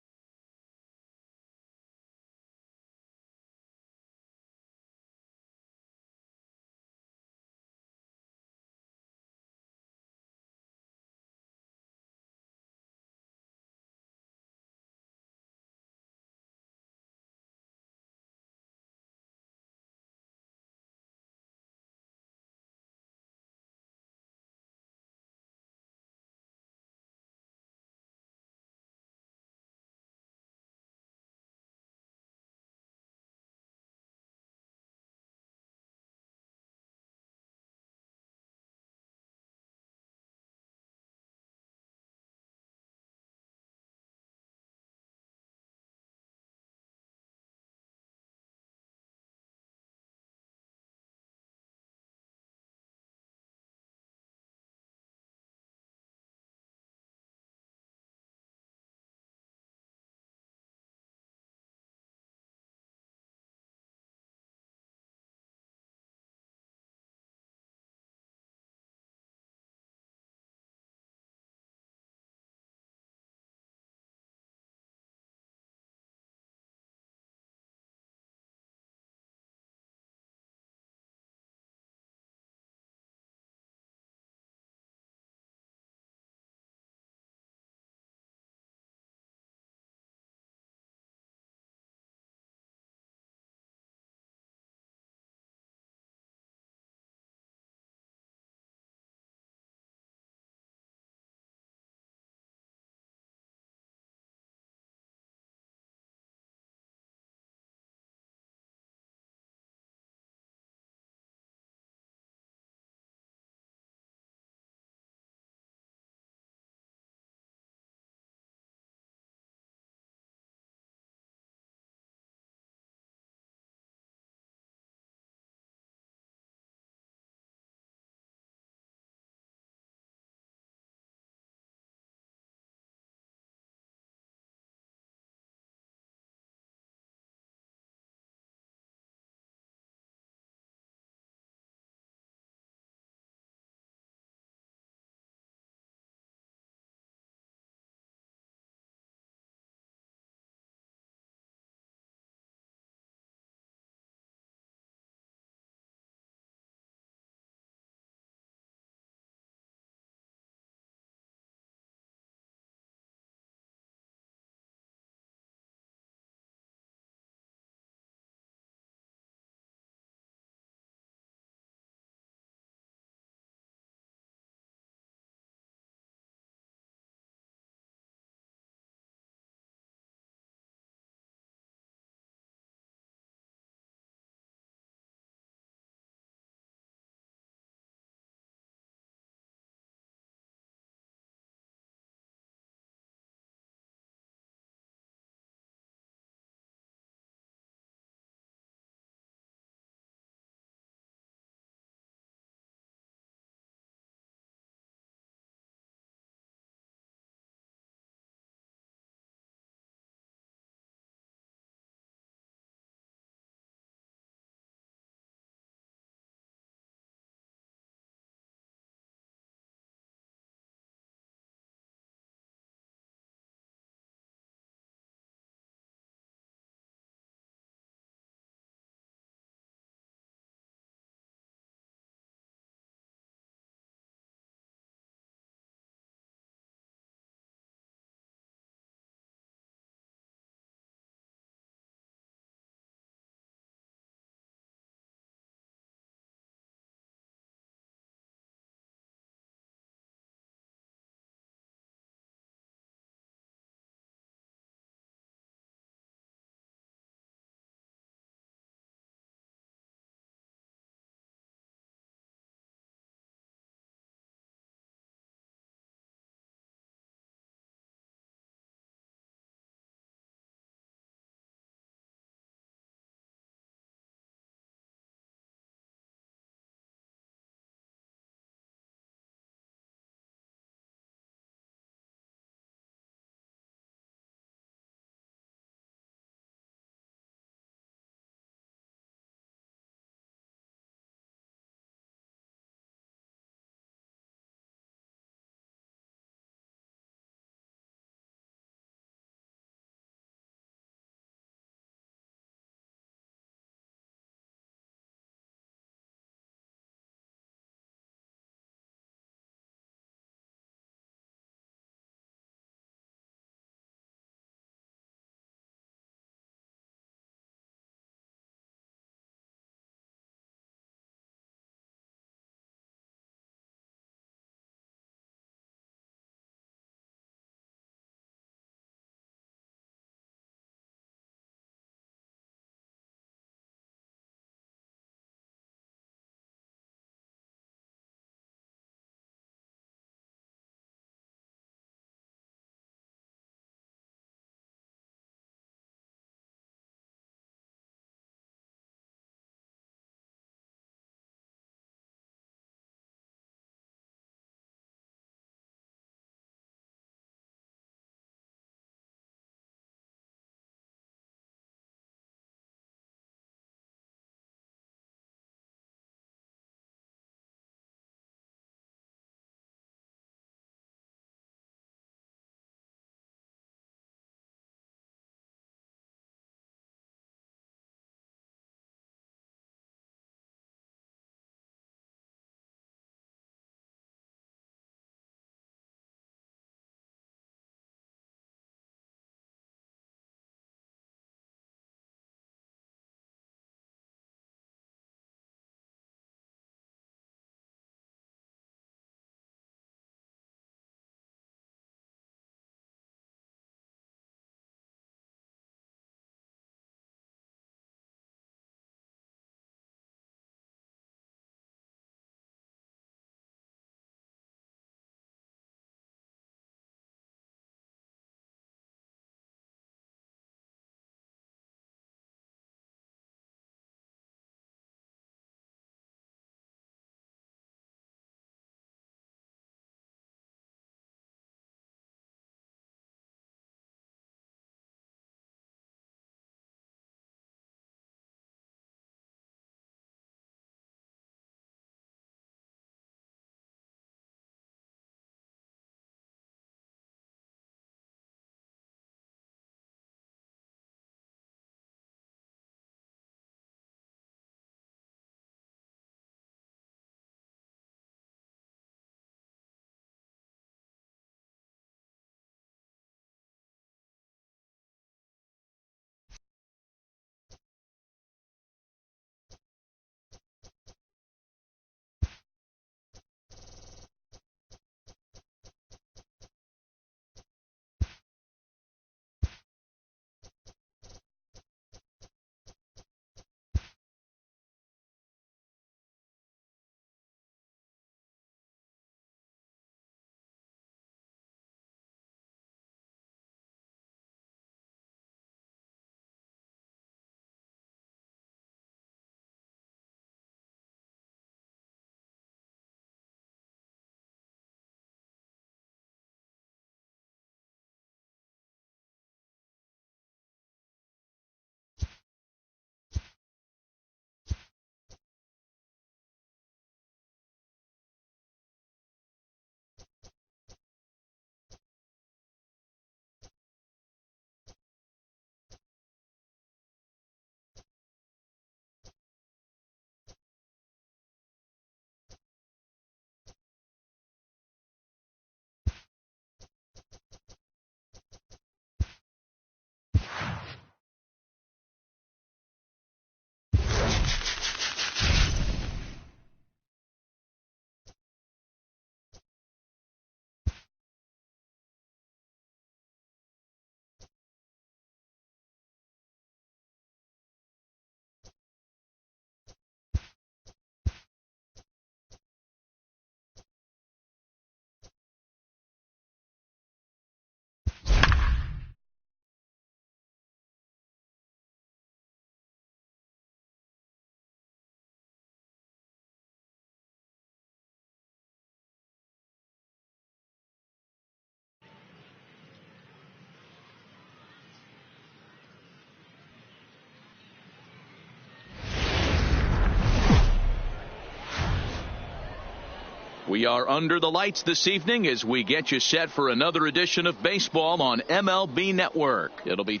We are under the lights this evening as we get you set for another edition of baseball on MLB Network. It'll be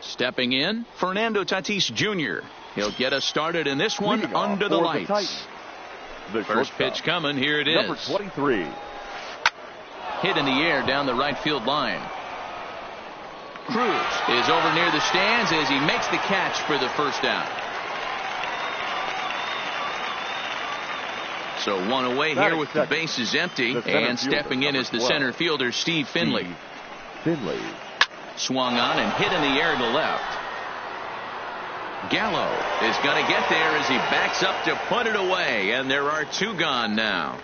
stepping in, Fernando Tatis Jr. He'll get us started in this one under the lights. The first pitch coming. Here it is. Number 23. Hit in the air down the right field line. Cruz is over near the stands as he makes the catch for the first out. So one away here with the bases empty, and stepping in is the center fielder Steve Finley. Swung on and hit in the air to left. Gallo is going to get there as he backs up to put it away, and there are two gone now.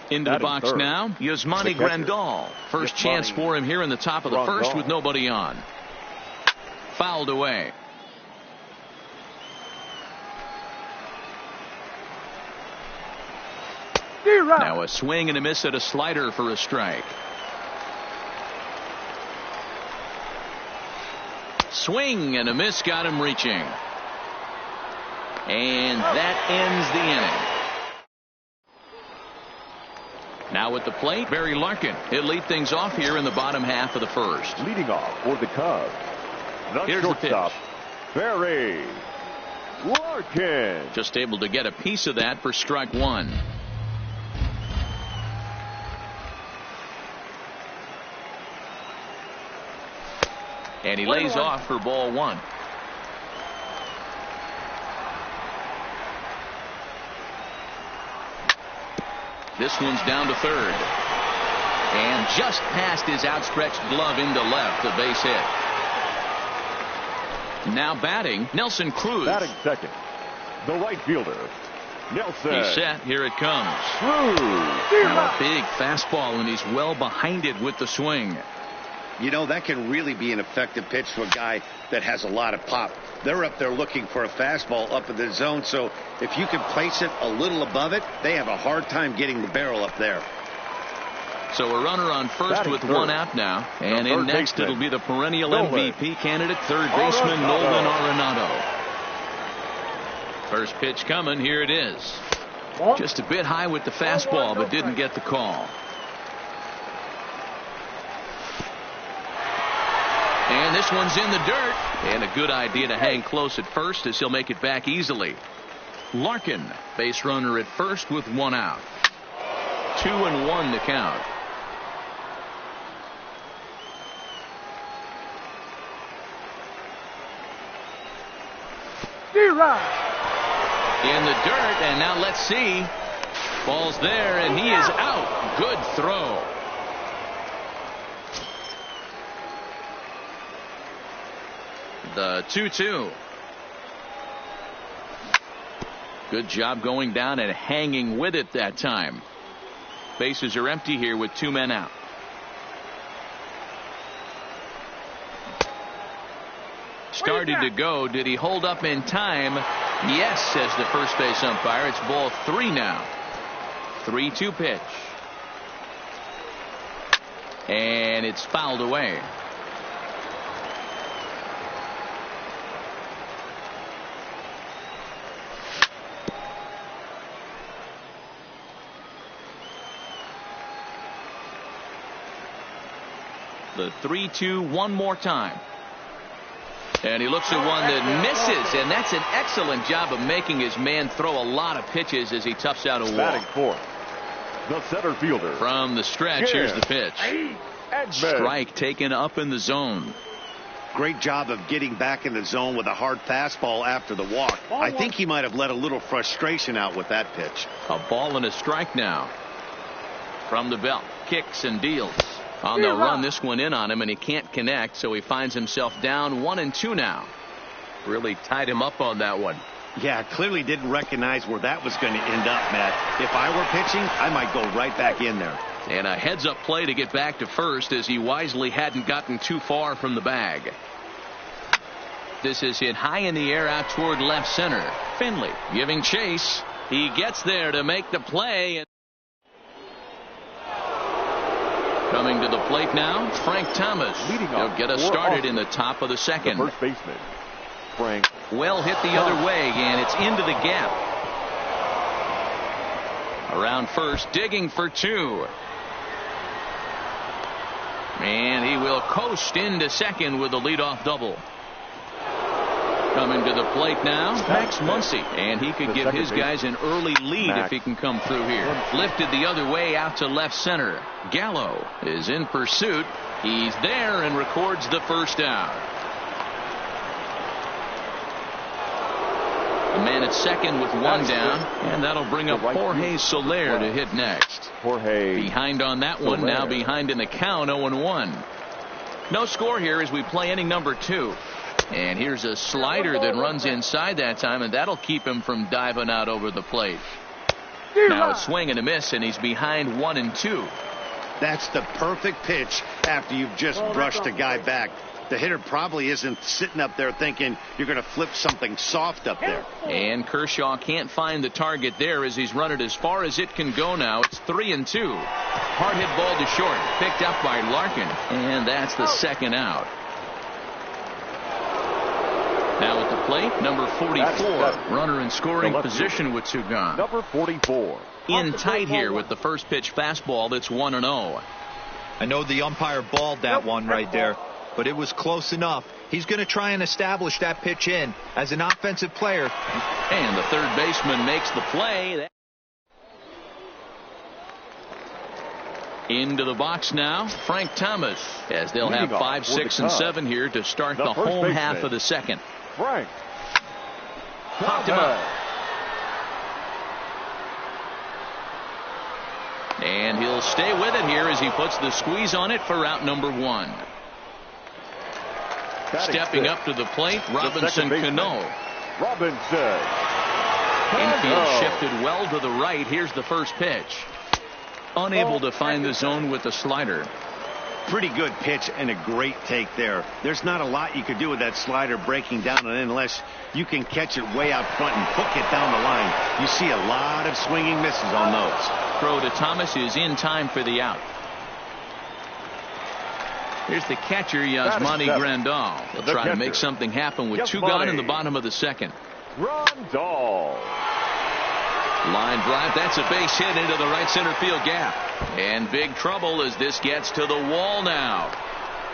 Into the box now, Yasmani Grandal. First chance for him here in the top of the first with nobody on. Fouled away. Now a swing and a miss at a slider for a strike. Swing and a miss got him reaching. And that ends the inning. Now at the plate, Barry Larkin. He'll lead things off here in the bottom half of the first. Leading off for the Cubs, Here's the pitch. Barry Larkin. Just able to get a piece of that for strike one. And he lays off for ball one. This one's down to third. And just past his outstretched glove into left, a base hit. Now batting, Nelson Cruz. Batting second, the right fielder, Nelson. He's set. Here it comes. Cruz. Now a big fastball, and he's well behind it with the swing. You know, that can really be an effective pitch to a guy that has a lot of pop. They're up there looking for a fastball up in the zone, so if you can place it a little above it, they have a hard time getting the barrel up there. So a runner on first with one out now. And in next it'll be the perennial MVP candidate, third baseman Nolan Arenado. First pitch coming. Here it is. Just a bit high with the fastball, but didn't get the call. And this one's in the dirt. And a good idea to hang close at first as he'll make it back easily. Larkin, base runner at first with one out. 2-1 to count. In the dirt, and now let's see. Ball's there, and he is out. Good throw. The 2-2. Good job going down and hanging with it that time. Bases are empty here with two men out. Started to go. Did he hold up in time? Yes, says the first base umpire. It's ball three now. 3-2 pitch. And it's fouled away. The 3-2 one more time. And he looks at one that misses, and that's an excellent job of making his man throw a lot of pitches as he toughs out a walk. Batting fourth, the center fielder. From the stretch, here's the pitch. Strike taken up in the zone. Great job of getting back in the zone with a hard fastball after the walk. I think he might have let a little frustration out with that pitch. A ball and a strike now. From the belt, kicks and deals. On the run, this one in on him, and he can't connect, so he finds himself down 1-2 now. Really tied him up on that one. Yeah, clearly didn't recognize where that was going to end up, Matt. If I were pitching, I might go right back in there. And a heads-up play to get back to first as he wisely hadn't gotten too far from the bag. This is hit high in the air out toward left center. Finley giving chase. He gets there to make the play. Coming to the plate now, Frank Thomas. He'll get us started in the top of the second. The first baseman, Frank. Well hit the other way, and it's into the gap. Around first, digging for two. And he will coast into second with a leadoff double. Coming to the plate now, Max Muncy. And he could give his guys an early lead if he can come through here. Lifted the other way out to left center. Gallo is in pursuit. He's there and records the first out. A man at second with one down, and that'll bring up Jorge Soler to hit next. Behind on that one, now behind in the count, 0-1. No score here as we play inning number 2. And here's a slider that runs inside that time, and that'll keep him from diving out over the plate. Now a swing and a miss, and he's behind 1-2. That's the perfect pitch after you've just brushed a guy back. The hitter probably isn't sitting up there thinking you're going to flip something soft up there. And Kershaw can't find the target there as he's run it as far as it can go now. It's 3-2. Hard hit ball to short, picked up by Larkin, and that's the second out. Now at the plate, number 44, runner in scoring position with two gone. Number 44. In tight here with the first pitch fastball that's 1-0. I know the umpire balled that one right there, but it was close enough. He's going to try and establish that pitch in as an offensive player. And the third baseman makes the play. Into the box now, Frank Thomas, as they'll have 5, 6, and 7 here to start the home half of the second. Frank Popped him up. And he'll stay with it here as he puts the squeeze on it for out number 1. Stepping up to the plate, Robinson Cano. Robinson. Infield shifted well to the right. Here's the first pitch. Unable to find the zone with the slider. Pretty good pitch and a great take there. There's not a lot you could do with that slider breaking down and in unless you can catch it way out front and hook it down the line. You see a lot of swinging misses on those. Throw to Thomas is in time for the out. Here's the catcher, Yasmani Grandal. He'll try to make something happen with two gone in the bottom of the second. Grandal. Line drive. That's a base hit into the right center field gap. And big trouble as this gets to the wall now.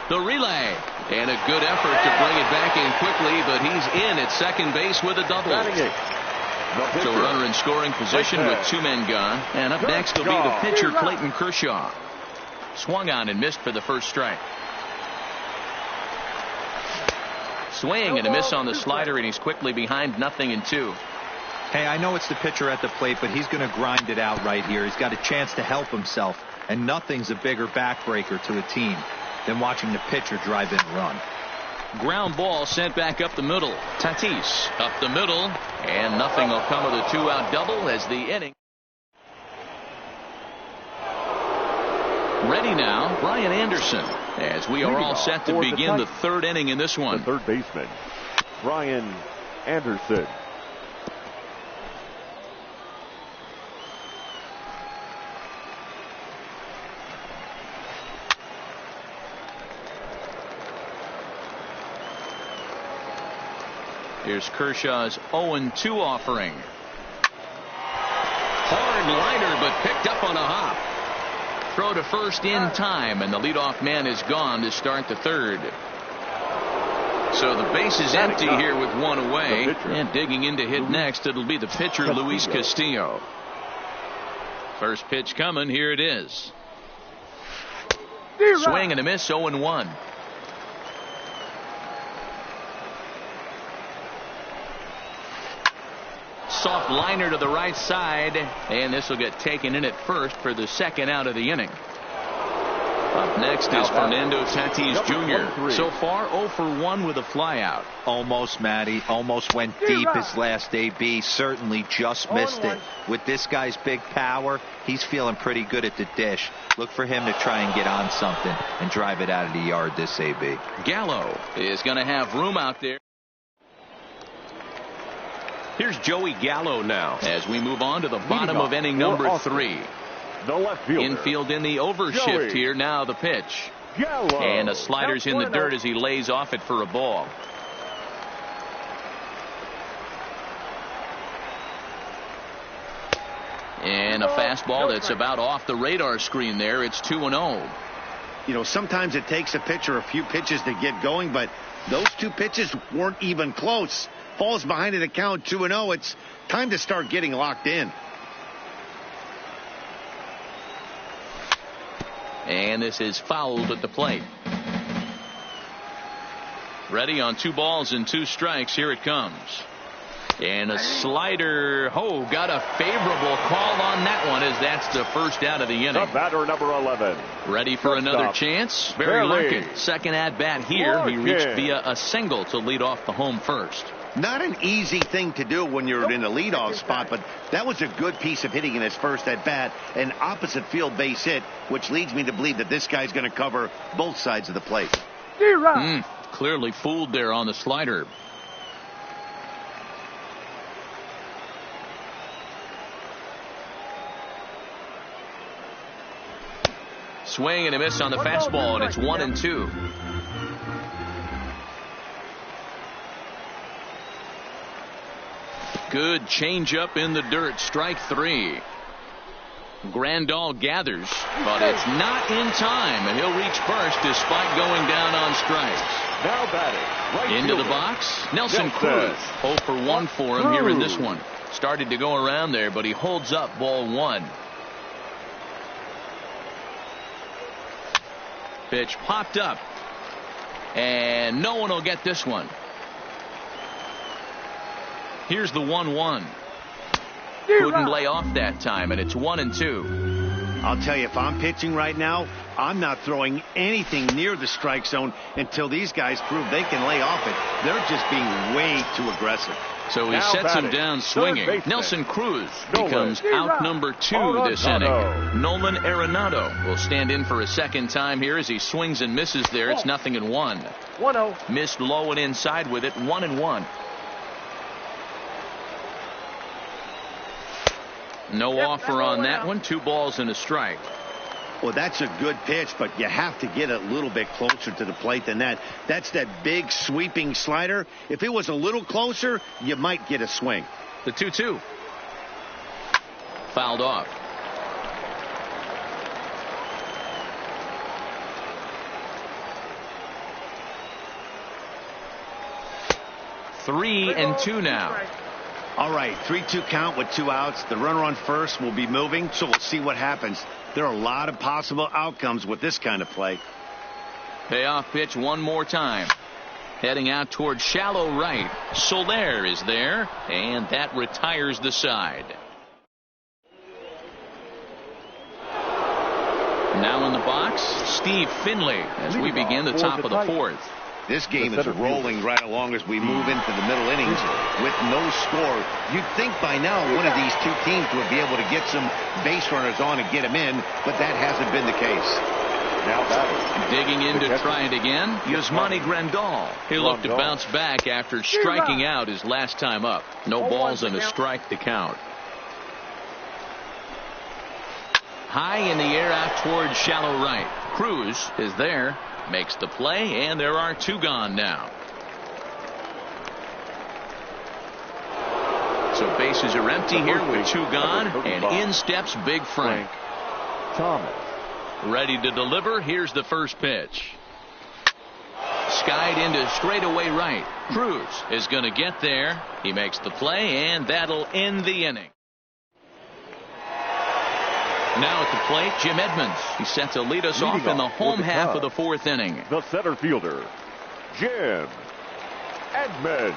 The relay. And a good effort to bring it back in quickly, but he's in at second base with a double. So runner in scoring position with two men gone. And up next will be the pitcher, Clayton Kershaw. Swung on and missed for the first strike. Swing and a miss on the slider, and he's quickly behind 0-2. Hey, I know it's the pitcher at the plate, but he's going to grind it out right here. He's got a chance to help himself, and nothing's a bigger backbreaker to a team than watching the pitcher drive in a run. Ground ball sent back up the middle. Tatis up the middle, and nothing will come of the two-out double as the inning. Ready now, Brian Anderson, as we are all set to begin the third inning in this one. The third baseman, Brian Anderson. Here's Kershaw's 0-2 offering. Hard liner, but picked up on a hop. Throw to first in time, and the leadoff man is gone to start the third. So the base is empty here with one away. And digging in to hit next, it'll be the pitcher, Luis Castillo. First pitch coming. Here it is. Swing and a miss, 0-1. Soft liner to the right side, and this will get taken in at first for the second out of the inning. Up next is Fernando Tatis Jr. So far 0 for 1 with a flyout. Almost, Matty. Almost went deep his last AB. Certainly just missed it. With this guy's big power, he's feeling pretty good at the dish. Look for him to try and get on something and drive it out of the yard this AB. Gallo is going to have room out there. Here's Joey Gallo now as we move on to the bottom of inning number 3. The left fielder. Infield in the overshift here. Now the pitch. Gallo. And a slider's in the dirt as he lays off it for a ball. And a fastball that's about off the radar screen there. It's 2-0. You know, sometimes it takes a pitcher a few pitches to get going, but those two pitches weren't even close. Falls behind at a count 2-0. It's time to start getting locked in. And this is fouled at the plate. Ready on 2 balls and 2 strikes. Here it comes. And a slider. Oh, got a favorable call on that one, as that's the first out of the inning. The batter, number 11. Ready for another chance? Barry Larkin. Second at bat here. He reached via a single to lead off the home first. Not an easy thing to do when you're in the leadoff spot, but that was a good piece of hitting in his first at bat. An opposite field base hit, which leads me to believe that this guy's going to cover both sides of the plate. Clearly fooled there on the slider. Swing and a miss on the fastball, and it's 1-2. Good changeup in the dirt. Strike 3. Grandal gathers, but it's not in time, and he'll reach first despite going down on strikes. Now batting. Right Into fielder. the box, Nelson Cruz. 0 for 1 for him here in this one. Started to go around there, but he holds up ball 1. Pitch popped up, and no one will get this one. Here's the 1-1. Couldn't lay off that time, and it's 1-2. I'll tell you, if I'm pitching right now, I'm not throwing anything near the strike zone until these guys prove they can lay off it. They're just being way too aggressive. So he Now sets him batting, down swinging. Nelson Cruz becomes out number 2 this inning. Nolan Arenado will stand in for a second time here as he swings and misses there. It's 0-1. 1-0. Missed low and inside with it. 1-1. No offer on that one. 2 balls and a strike. Well, that's a good pitch, but you have to get a little bit closer to the plate than that. That's that big sweeping slider. If it was a little closer, you might get a swing. The 2-2. Fouled off. Three and 2 now. All right, 3-2 count with 2 outs. The runner on first will be moving, so we'll see what happens. There are a lot of possible outcomes with this kind of play. Payoff pitch one more time. Heading out towards shallow right. Soler is there, and that retires the side. Now in the box, Steve Finley as we begin the top of the 4th. This game is rolling right along as we move into the middle innings with no score. You'd think by now one of these two teams would be able to get some base runners on and get them in, but that hasn't been the case. Now batting. Digging in to try it again, Yasmani Grandal. He'll look to bounce back after striking out his last time up. No balls and a strike to count. High in the air out towards shallow right. Cruz is there. Makes the play, and there are 2 gone now. So bases are empty here with 2 gone, and in steps Big Frank. Thomas. Ready to deliver. Here's the first pitch. Skied into straightaway right. Cruz is going to get there. He makes the play, and that'll end the inning. Now at the plate, Jim Edmonds. He's set to lead us off in the home half of the 4th inning. The center fielder, Jim Edmonds.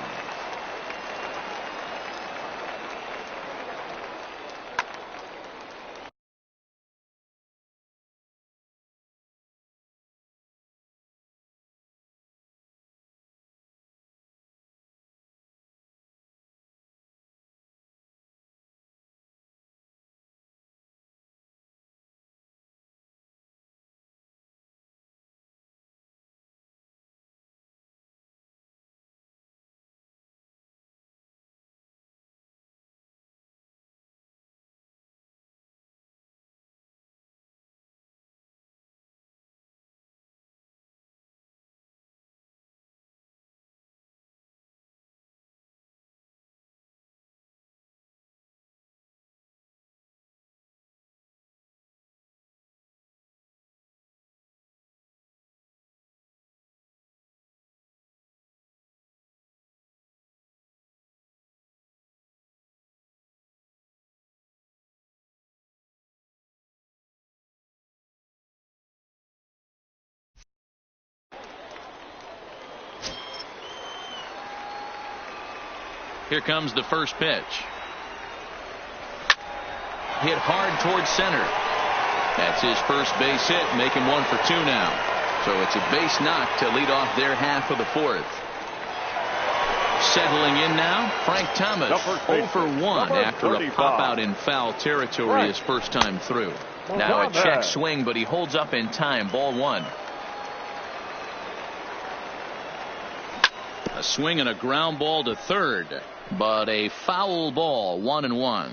Here comes the first pitch. Hit hard towards center. That's his first base hit, making 1 for 2 now. So it's a base knock to lead off their half of the fourth. Settling in now, Frank Thomas, 0 for 1 after a pop out in foul territory his first time through. Now a check swing, but he holds up in time. Ball 1. A swing and a ground ball to third, but a foul ball. 1-1.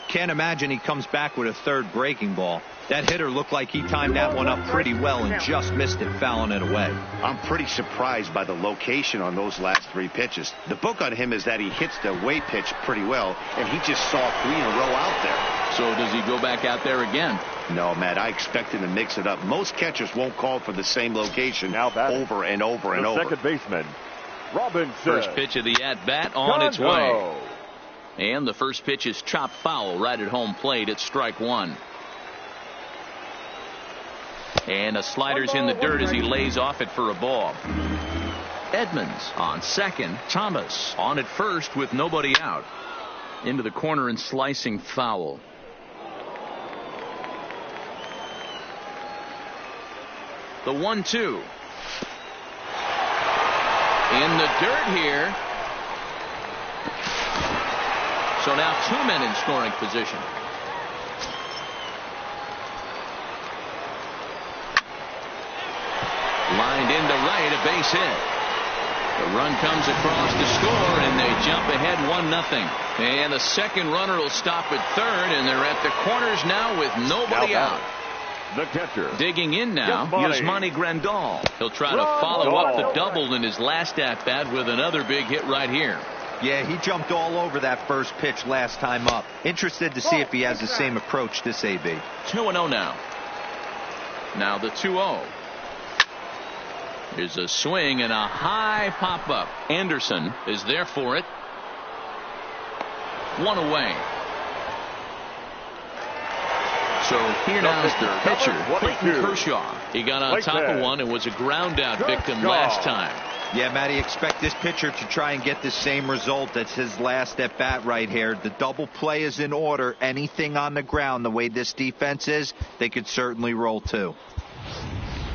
Can't imagine he comes back with a third breaking ball. That hitter looked like he timed that one up pretty well and just missed it, fouling it away. I'm pretty surprised by the location on those last 3 pitches. The book on him is that he hits the away pitch pretty well, and he just saw 3 in a row out there. So does he go back out there again? No, Matt, I expect him to mix it up. Most catchers won't call for the same location over and over and over. Second baseman, Robinson. First pitch of the at-bat on its way. And the first pitch is chopped foul right at home plate. It's strike 1. And a slider's in the dirt as he lays off it for a ball. Edmonds on second. Thomas on at first with nobody out. Into the corner and slicing foul. The 1-2. In the dirt here. So now 2 men in scoring position. Lined into right, a base hit. The run comes across to score, and they jump ahead 1-0. And the second runner will stop at third, and they're at the corners now with nobody out. The catcher. Digging in now, Yasmani Grandal. He'll try to follow up the double in his last at-bat with another big hit right here. Yeah, he jumped all over that first pitch last time up. Interested to see if he has the same approach this AB. 2-0 now. Now the 2-0. Here's a swing and a high pop-up. Anderson is there for it. 1 away. So here now is the pitcher, Clayton Kershaw. He got on top of one and was a ground out victim last time. Yeah, Matty, expect this pitcher to try and get the same result as his last at bat right here. The double play is in order. Anything on the ground, the way this defense is, they could certainly roll too.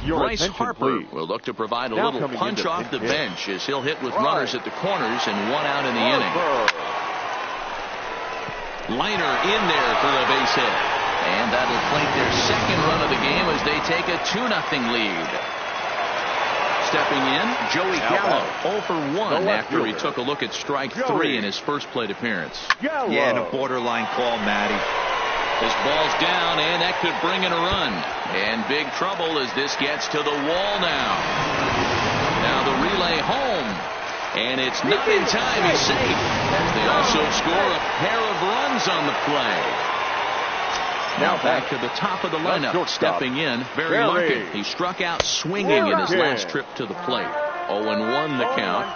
Bryce Harper will look to provide a little punch off the bench as he'll hit with runners at the corners and 1 out in the inning. Liner in there for a base hit. And that'll plate their second run of the game as they take a 2-0 lead. Stepping in, Joey Gallo, 0 for 1 after he took a look at strike 3 in his first plate appearance. Yeah, and a borderline call, Matty. This ball's down, and that could bring in a run. And big trouble as this gets to the wall now. Now the relay home. And it's not in time. He's safe. As they also score a pair of runs on the play. Now back to the top of the lineup. Stepping in, Barry Larkin. He struck out swinging in his last trip to the plate. 0-1 the count.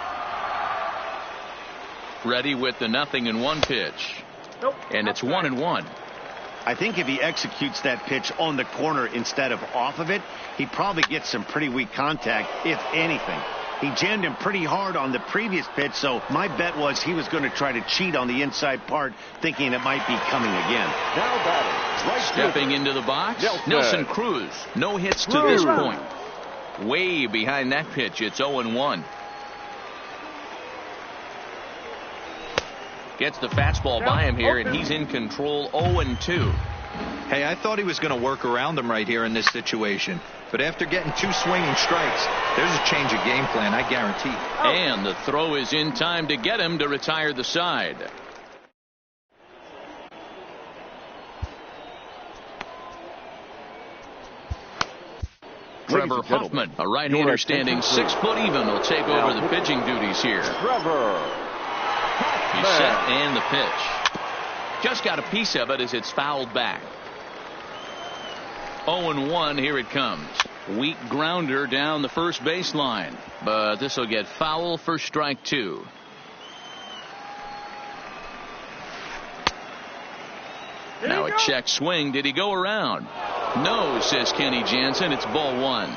Ready with the 0-1 pitch. And it's 1-1. I think if he executes that pitch on the corner instead of off of it, he probably gets some pretty weak contact, if anything. He jammed him pretty hard on the previous pitch, so my bet was he was going to try to cheat on the inside part, thinking it might be coming again. Now batting, right stepping into the box, Nelson Cruz. No hits to this point. Way behind that pitch, it's 0-1. Gets the fastball by him here, and he's in control. 0-2. Hey, I thought he was going to work around him right here in this situation. But after getting 2 swinging strikes, there's a change of game plan, I guarantee. And the throw is in time to get him to retire the side. Trevor Hoffman, a right-hander standing 6 foot even, will take over the pitching duties here. He's set and the pitch. Just got a piece of it as it's fouled back. 0-1, here it comes. Weak grounder down the first baseline, but this will get foul for strike 2. Now a check swing. Did he go around? No, says Kenny Jansen. It's ball 1.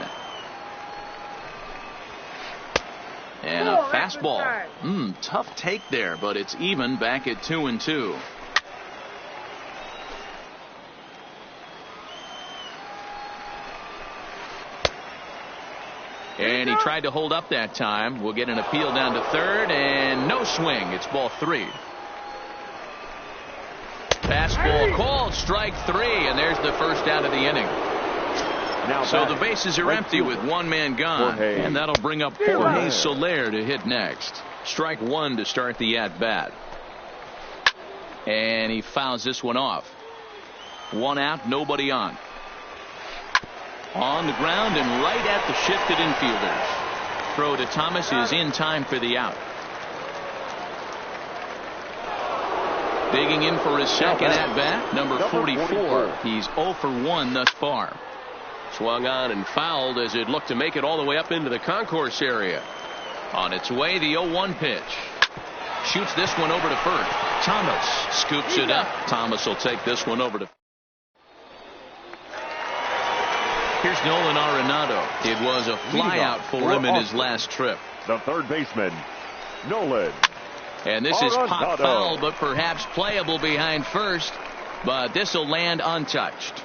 And a Fastball. Tough take there, but it's even back at 2-2. And he tried to hold up that time. We'll get an appeal down to third, and no swing. It's ball 3. Fastball called, strike 3, and there's the first out of the inning. Now so the bases are empty with one man gone, and that'll bring up Jorge Soler to hit next. Strike 1 to start the at-bat. And he fouls this one off. 1 out, nobody on. On the ground and right at the shifted infielders. Throw to Thomas is in time for the out. Digging in for his second at bat, number 44. He's 0 for 1 thus far. Swung on and fouled as it looked to make it all the way up into the concourse area. On its way, the 0-1 pitch. Shoots this one over to first. Thomas scoops it up. Thomas will take this one over to. Here's Nolan Arenado. It was a flyout for him in his last trip. The third baseman, Nolan. And this is pop foul, but perhaps playable behind first. But this will land untouched.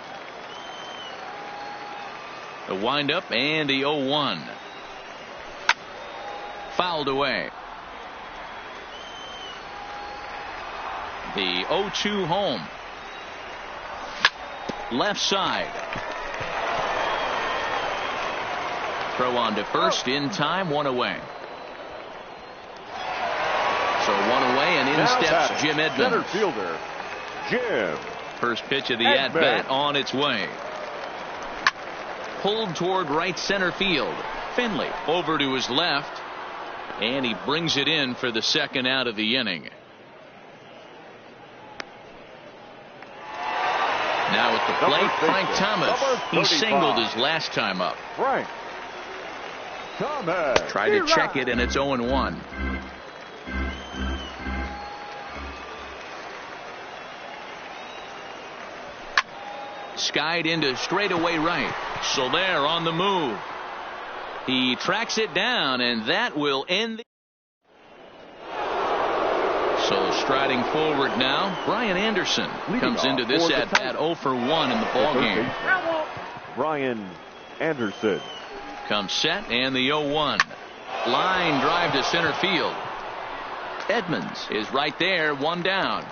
The windup and the 0-1. Fouled away. The 0-2 home. Left side. Throw on to first in time, 1 away. So 1 away, and in steps Jim Edmonds. Center fielder, Jim. First pitch of the at-bat on its way. Pulled toward right center field. Finley over to his left, and he brings it in for the second out of the inning. Now at the plate, Frank Thomas. He singled his last time up. Frank Thomas. Tried to check it, and it's 0-1. Skied into straightaway right. Soler on the move. He tracks it down, and that will end the. So striding forward now, Brian Anderson comes into this at bat 0 for 1 in the ballgame. Brian Anderson comes set, and the 0-1. Line drive to center field. Edmonds is right there, 1 down.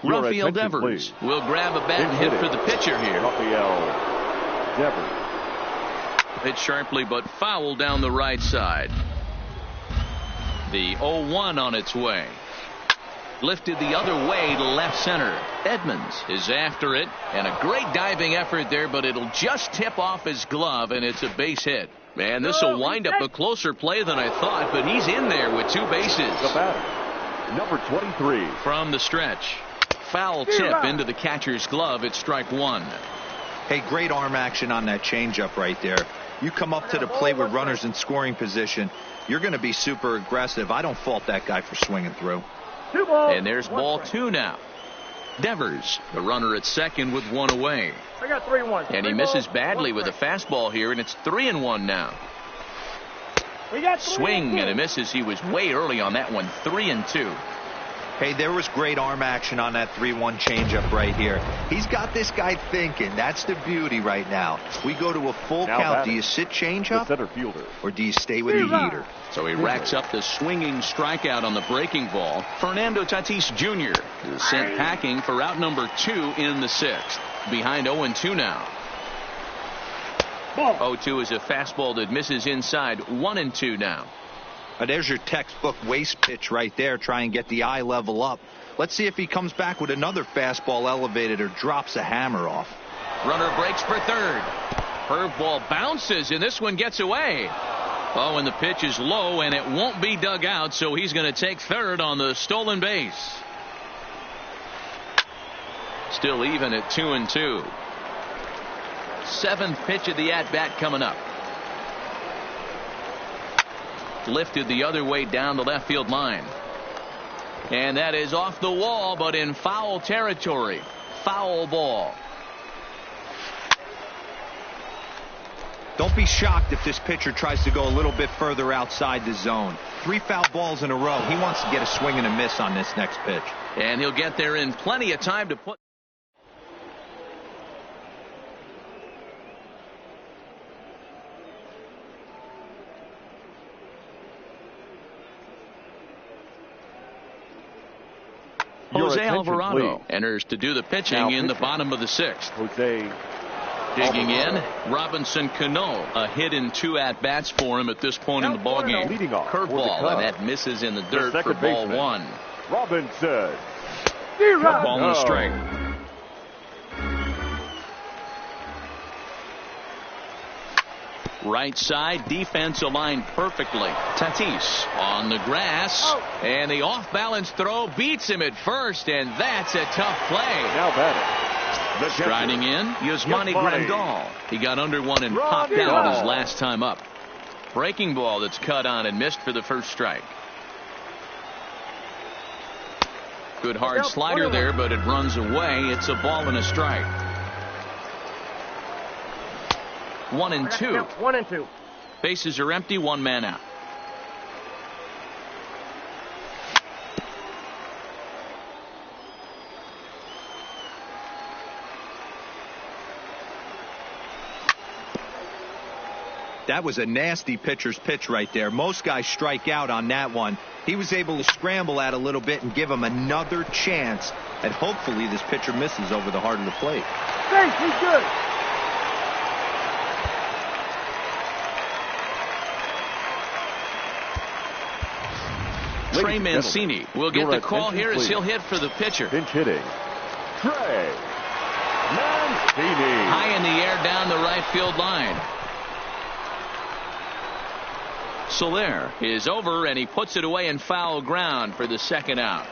Rafael Devers will grab a bat and hit for the pitcher here. Rafael Devers. Hit sharply but foul down the right side. The 0-1 on its way. Lifted the other way to left center. Edmonds is after it, and a great diving effort there, but it'll just tip off his glove, and it's a base hit. Man, this will wind up a closer play than I thought, but he's in there with 2 bases. The batter, number 23. From the stretch. Foul tip into the catcher's glove. It's strike 1. Hey, great arm action on that changeup right there. You come up to the plate with runners in scoring position, you're going to be super aggressive. I don't fault that guy for swinging through. And there's ball 2 now. Devers, the runner at second with 1 away. I got 3-1. And he misses badly with a fastball here, and it's 3-1 now. We got swing and a misses. He was way early on that one. 3-2. Hey, there was great arm action on that 3-1 changeup right here. He's got this guy thinking. That's the beauty right now. We go to a full count. Do you sit changeup, center fielder, or do you stay with the heater? So he racks up the swinging strikeout on the breaking ball. Fernando Tatis Jr. is sent packing for out number 2 in the 6th. Behind 0-2 now. 0-2 is a fastball that misses inside. 1-2 now. There's your textbook waste pitch right there. Try and get the eye level up. Let's see if he comes back with another fastball elevated or drops a hammer off. Runner breaks for third. Curveball bounces, and this one gets away. Oh, and the pitch is low, and it won't be dug out, so he's going to take third on the stolen base. Still even at 2-2. 7th pitch of the at-bat coming up. Lifted the other way down the left field line. And that is off the wall, but in foul territory. Foul ball. Don't be shocked if this pitcher tries to go a little bit further outside the zone. 3 foul balls in a row. He wants to get a swing and a miss on this next pitch. And he'll get there in plenty of time to put. Jose Alvarado enters to do the pitching in the bottom of the 6th. Jose digging in, Robinson Cano. A hit in 2 at-bats for him at this point in the ballgame. Curveball, and that misses in the dirt for ball 1. Robinson. Curveball in the strike. Right side, defense aligned perfectly. Tatis on the grass, and the off-balance throw beats him at first, and that's a tough play. Now batting. Striding in, Yasmani Grandal. He got under one and popped out his last time up. Breaking ball that's cut on and missed for the first strike. Good hard slider there, but it runs away. It's a ball and a strike. 1-2. 1-2. Bases are empty, 1 man out. That was a nasty pitcher's pitch right there. Most guys strike out on that one. He was able to scramble at a little bit and give him another chance. And hopefully this pitcher misses over the heart of the plate. Hey, he's good. Trey Mancini will get the call here as he'll hit for the pitcher. Pinch hitting. Trey Mancini. High in the air down the right field line. Soler is over, and he puts it away in foul ground for the 2nd out.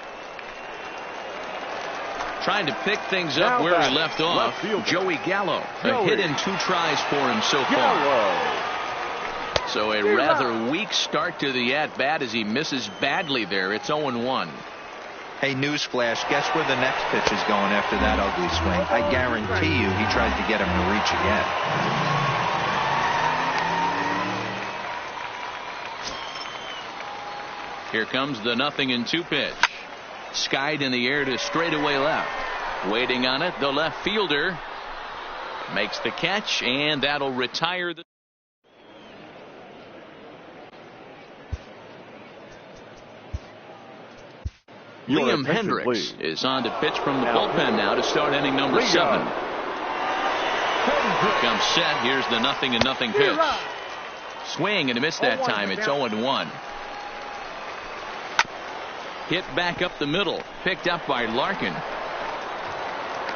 Trying to pick things up where he left off. Joey Gallo. A hit in 2 tries for him so far. So a rather weak start to the at-bat as he misses badly there. It's 0-1. Hey, newsflash, guess where the next pitch is going after that ugly swing? I guarantee you he tries to get him to reach again. Here comes the 0-2 pitch. Skied in the air to straightaway left. Waiting on it, the left fielder makes the catch, and that'll retire the. Liam Hendricks is on to pitch from the bullpen now to start inning number 7. Comes set. Here's the 0-0 pitch. Swing and a miss that time. It's 0-1. Hit back up the middle. Picked up by Larkin.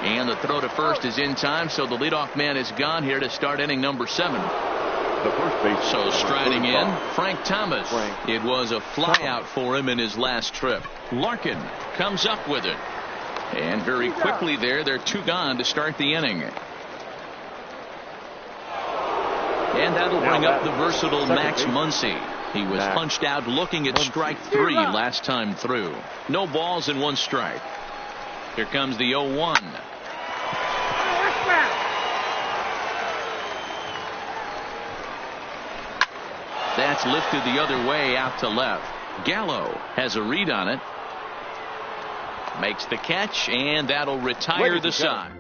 And the throw to first is in time, so the leadoff man is gone here to start inning number 7. The first base. So striding in, Frank Thomas. It was a flyout for him in his last trip. Larkin comes up with it. And very quickly there, they're 2 gone to start the inning. And that'll bring up the versatile Max Muncy. He was punched out looking at strike 3 last time through. No balls and 1 strike. Here comes the 0-1. That's lifted the other way out to left. Gallo has a read on it. Makes the catch, and that'll retire the side.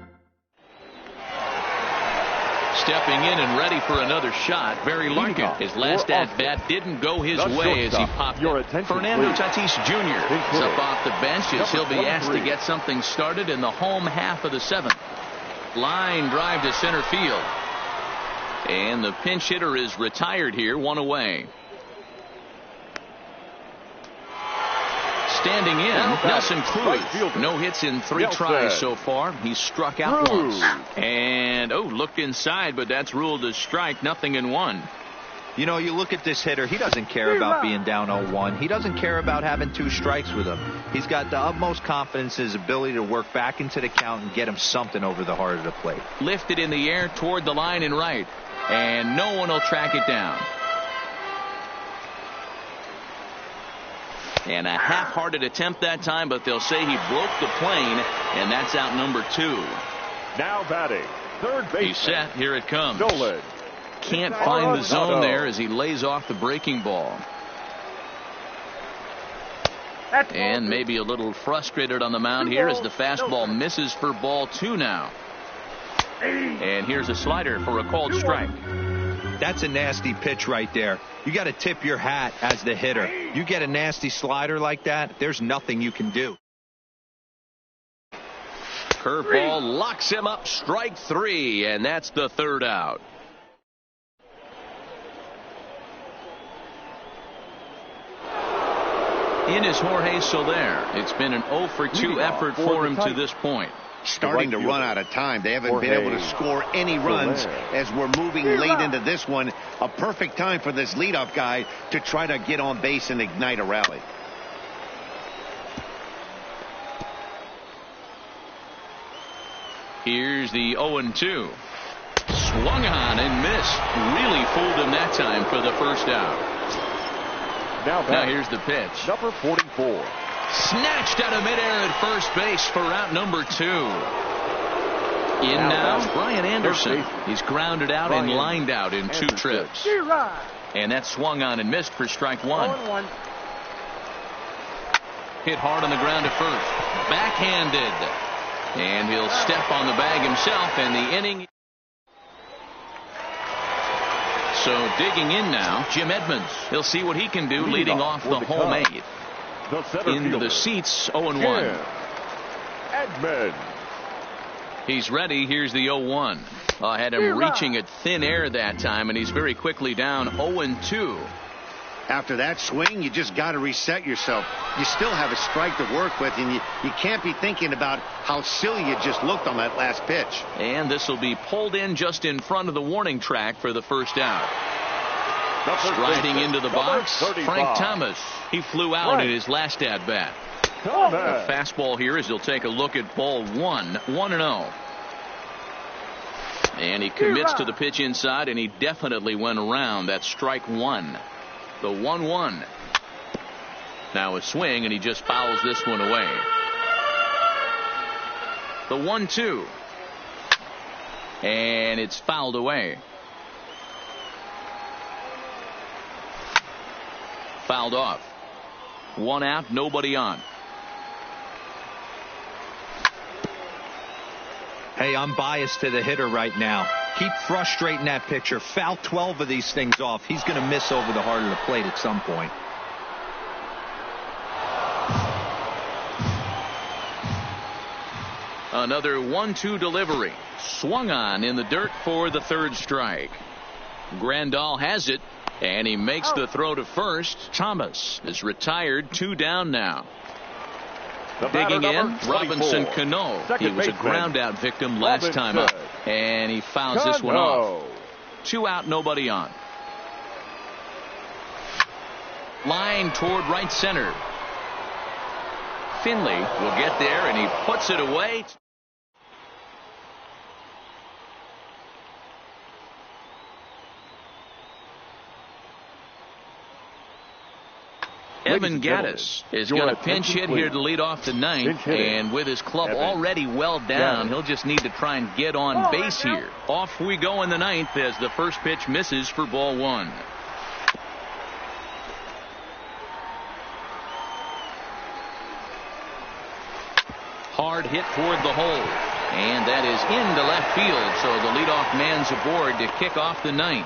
Stepping in and ready for another shot, Barry Larkin. His last at-bat didn't go his way as he popped it. Fernando Tatis Jr. is up off the bench as he'll be asked to get something started in the home half of the 7th. Line drive to center field. And the pinch hitter is retired here, 1 away. Standing in, Nelson Cruz. No hits in 3 tries so far. He's struck out once. And, looked inside, but that's ruled a strike. 0-1. You know, you look at this hitter, he doesn't care about being down 0-1. He doesn't care about having 2 strikes with him. He's got the utmost confidence in his ability to work back into the count and get him something over the heart of the plate. Lifted in the air toward the line and right. And no one will track it down. And a half-hearted attempt that time, but they'll say he broke the plane, and that's out number 2. Now batting, third baseman. He's set. Here it comes. Nolan. Can't find the zone there as he lays off the breaking ball. And maybe a little frustrated on the mound here as the fastball misses for ball 2 now. And here's a slider for a called strike. That's a nasty pitch right there. You got to tip your hat as the hitter. You get a nasty slider like that, there's nothing you can do. Curveball locks him up, strike 3, and that's the 3rd out. In is Jorge Soler. It's been an 0 for 2 effort for him to this point. Starting to run out of time. They haven't been able to score any runs as we're moving late into this one. A perfect time for this leadoff guy to try to get on base and ignite a rally. Here's the 0-2. Swung on and missed. Really fooled him that time for the 1st out. Now here's the pitch. Number 44. Snatched out of midair at first base for out number 2. In now, Brian Anderson. He's grounded out and lined out in 2 trips. And that swung on and missed for strike 1. Hit hard on the ground to first. Backhanded. And he'll step on the bag himself, and the inning. So digging in now, Jim Edmonds. He'll see what he can do leading off the home 8. In the seats, 0-1. Edmonds. He's ready. Here's the 0-1. Had him reaching at thin air that time, and he's very quickly down 0-2. After that swing, you just got to reset yourself. You still have a strike to work with, and you can't be thinking about how silly you just looked on that last pitch. And this will be pulled in just in front of the warning track for the 1st out. Striding into the box, Frank Thomas. He flew out in his last at-bat. The fastball here as he'll take a look at ball 1, 1-0. And he commits to the pitch inside, and he definitely went around. That's strike 1. The 1-1. Now a swing, and he just fouls this one away. The 1-2. And it's fouled away. Fouled off. 1 out, nobody on. Hey, I'm biased to the hitter right now. Keep frustrating that pitcher. Foul 12 of these things off. He's going to miss over the heart of the plate at some point. Another 1-2 delivery. Swung on in the dirt for the 3rd strike. Grandal has it, and he makes the throw to first. Thomas is retired, 2 down now. Digging in, Robinson Cano. He was a ground out victim last time up, and he fouls this one off. 2 out, nobody on. Line toward right center. Finley will get there, and he puts it away. Evan Gattis is going to pinch hit here to lead off the 9th, and with his club already well down, he'll just need to try and get on base here. Off we go in the 9th as the first pitch misses for ball 1. Hard hit toward the hole, and that is into left field, so the leadoff man's aboard to kick off the 9th.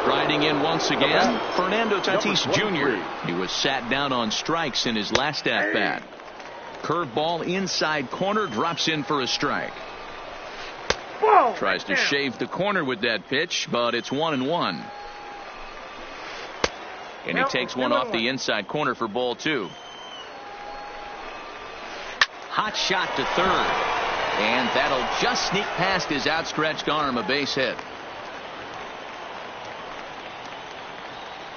Striding in once again, Fernando Tatis Jr. He was sat down on strikes in his last at-bat. Curveball inside corner, drops in for a strike. Tries to shave the corner with that pitch, but it's 1-1. And he takes one off the inside corner for ball 2. Hot shot to third, and that'll just sneak past his outstretched arm, a base hit.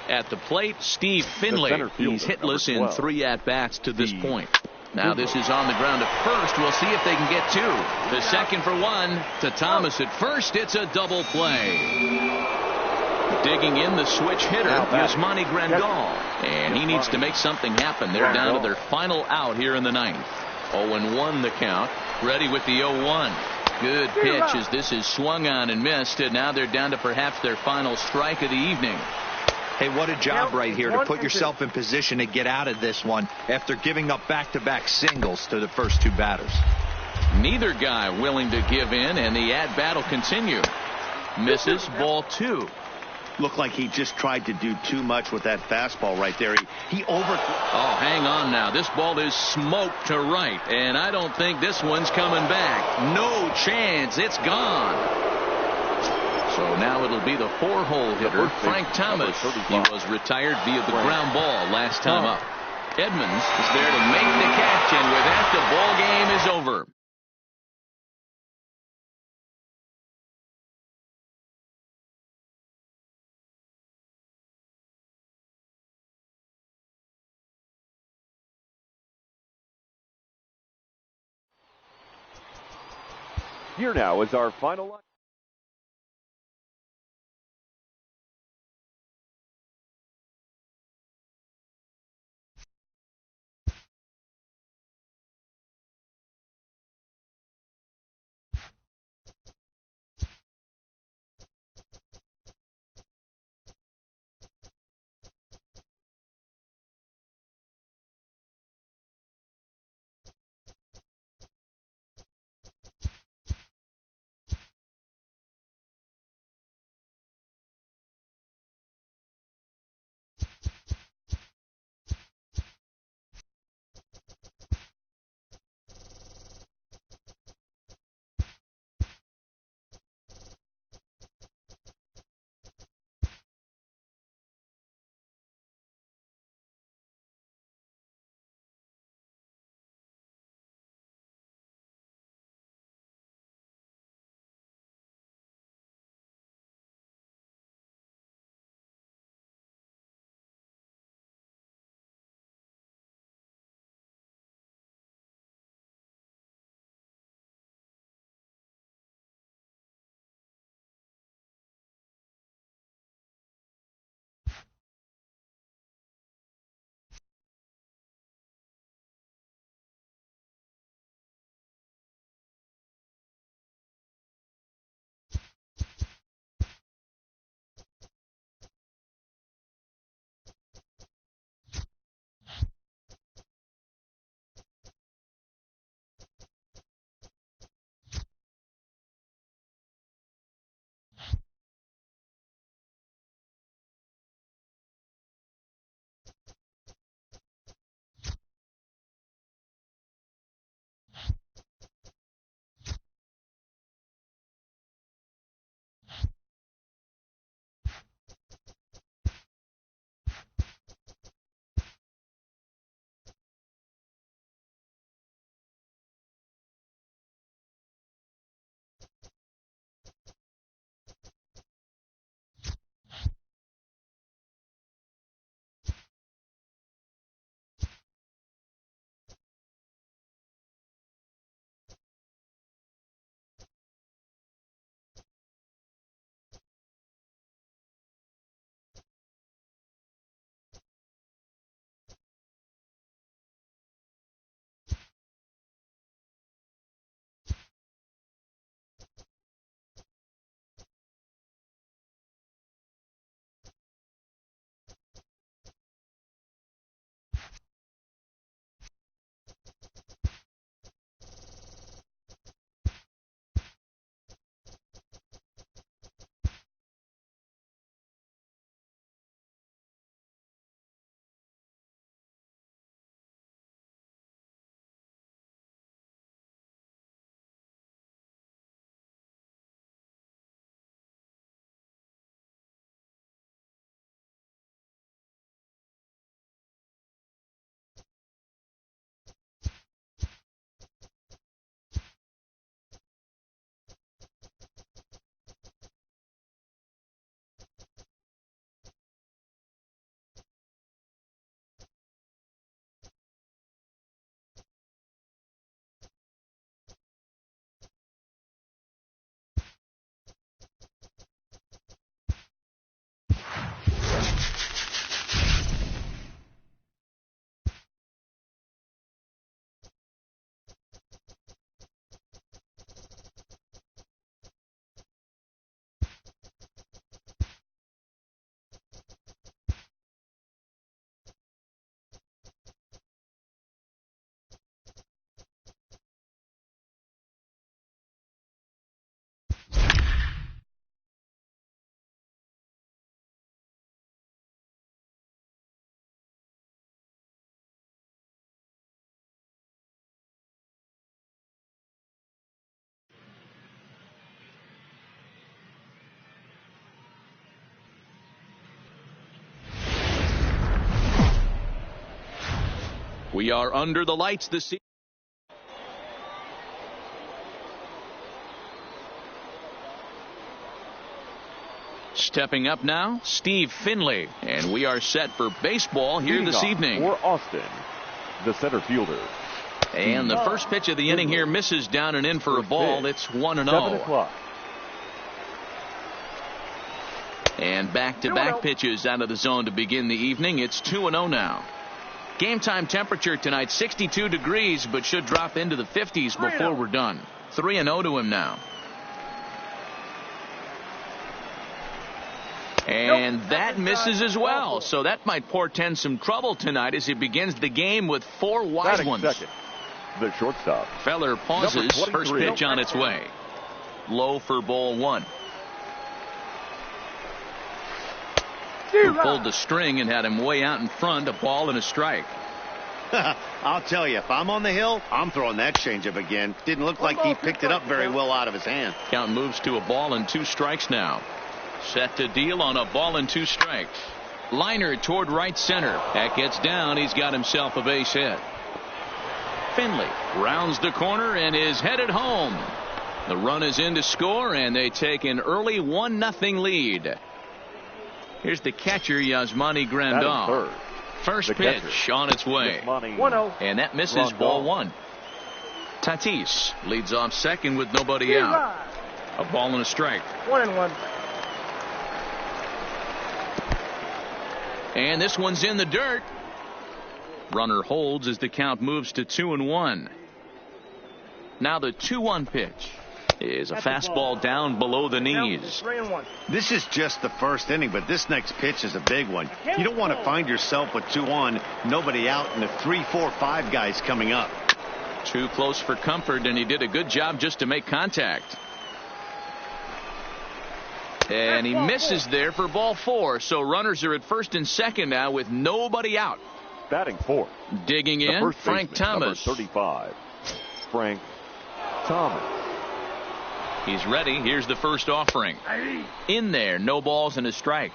At the plate, Steve Finley. He's hitless in 3 at-bats to this point. Now this is on the ground at first. We'll see if they can get 2. The second for 1 to Thomas at first. It's a double play. Digging in the switch hitter, Yasmani Grandal. And he needs to make something happen. They're down to their final out here in the ninth. 0-1 the count. Ready with the 0-1. Good pitch as this is swung on and missed. And now they're down to perhaps their final strike of the evening. Hey, what a job right here to put yourself in position to get out of this one after giving up back-to-back singles to the first two batters. Neither guy willing to give in, and the at-bat will continue. Misses, ball 2. Looked like he just tried to do too much with that fastball right there. He over. Oh, hang on now. This ball is smoked to right, and I don't think this one's coming back. No chance. It's gone. So now it'll be the 4-hole hitter, Frank Thomas. He was retired via the ground ball last time up. Edmonds is there to make the catch, and with that, the ball game is over. Here now is our final line. We are under the lights this season. Stepping up now, Steve Finley, and we are set for baseball here this evening. For Austin, the center fielder. And the first pitch of the inning here misses down and in for a ball. It's 1-0. 7 o'clock. And back-to-back pitches out of the zone to begin the evening. It's 2-0 now. Game time temperature tonight 62 degrees, but should drop into the 50s before we're done. 3-0 to him now. And that misses as well, so that might portend some trouble tonight as he begins the game with 4 wide ones. Second, the shortstop. Feller pauses. First pitch on its way. Low for ball 1. Who pulled the string and had him way out in front, a ball and a strike. I'll tell you, if I'm on the hill, I'm throwing that changeup again. Didn't look like he picked it up very well out of his hand. Count moves to a ball and 2 strikes now. Set to deal on a ball and 2 strikes. Liner toward right center. That gets down. He's got himself a base hit. Finley rounds the corner and is headed home. The run is in to score, and they take an early 1-0 lead. Here's the catcher, Yasmani Grandal. First pitch on its way. 1-0. And that misses ball 1. Tatis leads off second with nobody out. A ball and a strike. 1-1. And this one's in the dirt. Runner holds as the count moves to 2-1. Now the 2-1 pitch is a fastball down below the knees. 3-1. This is just the first inning, but this next pitch is a big one. You don't want to find yourself with 2 on, nobody out, and the 3, 4, 5 guys coming up. Too close for comfort, and he did a good job just to make contact. And he misses there for ball 4. So runners are at first and second now with nobody out. Batting 4th. Digging in, Frank Thomas. Number 35, Frank Thomas. He's ready. Here's the first offering. In there, no balls and a strike.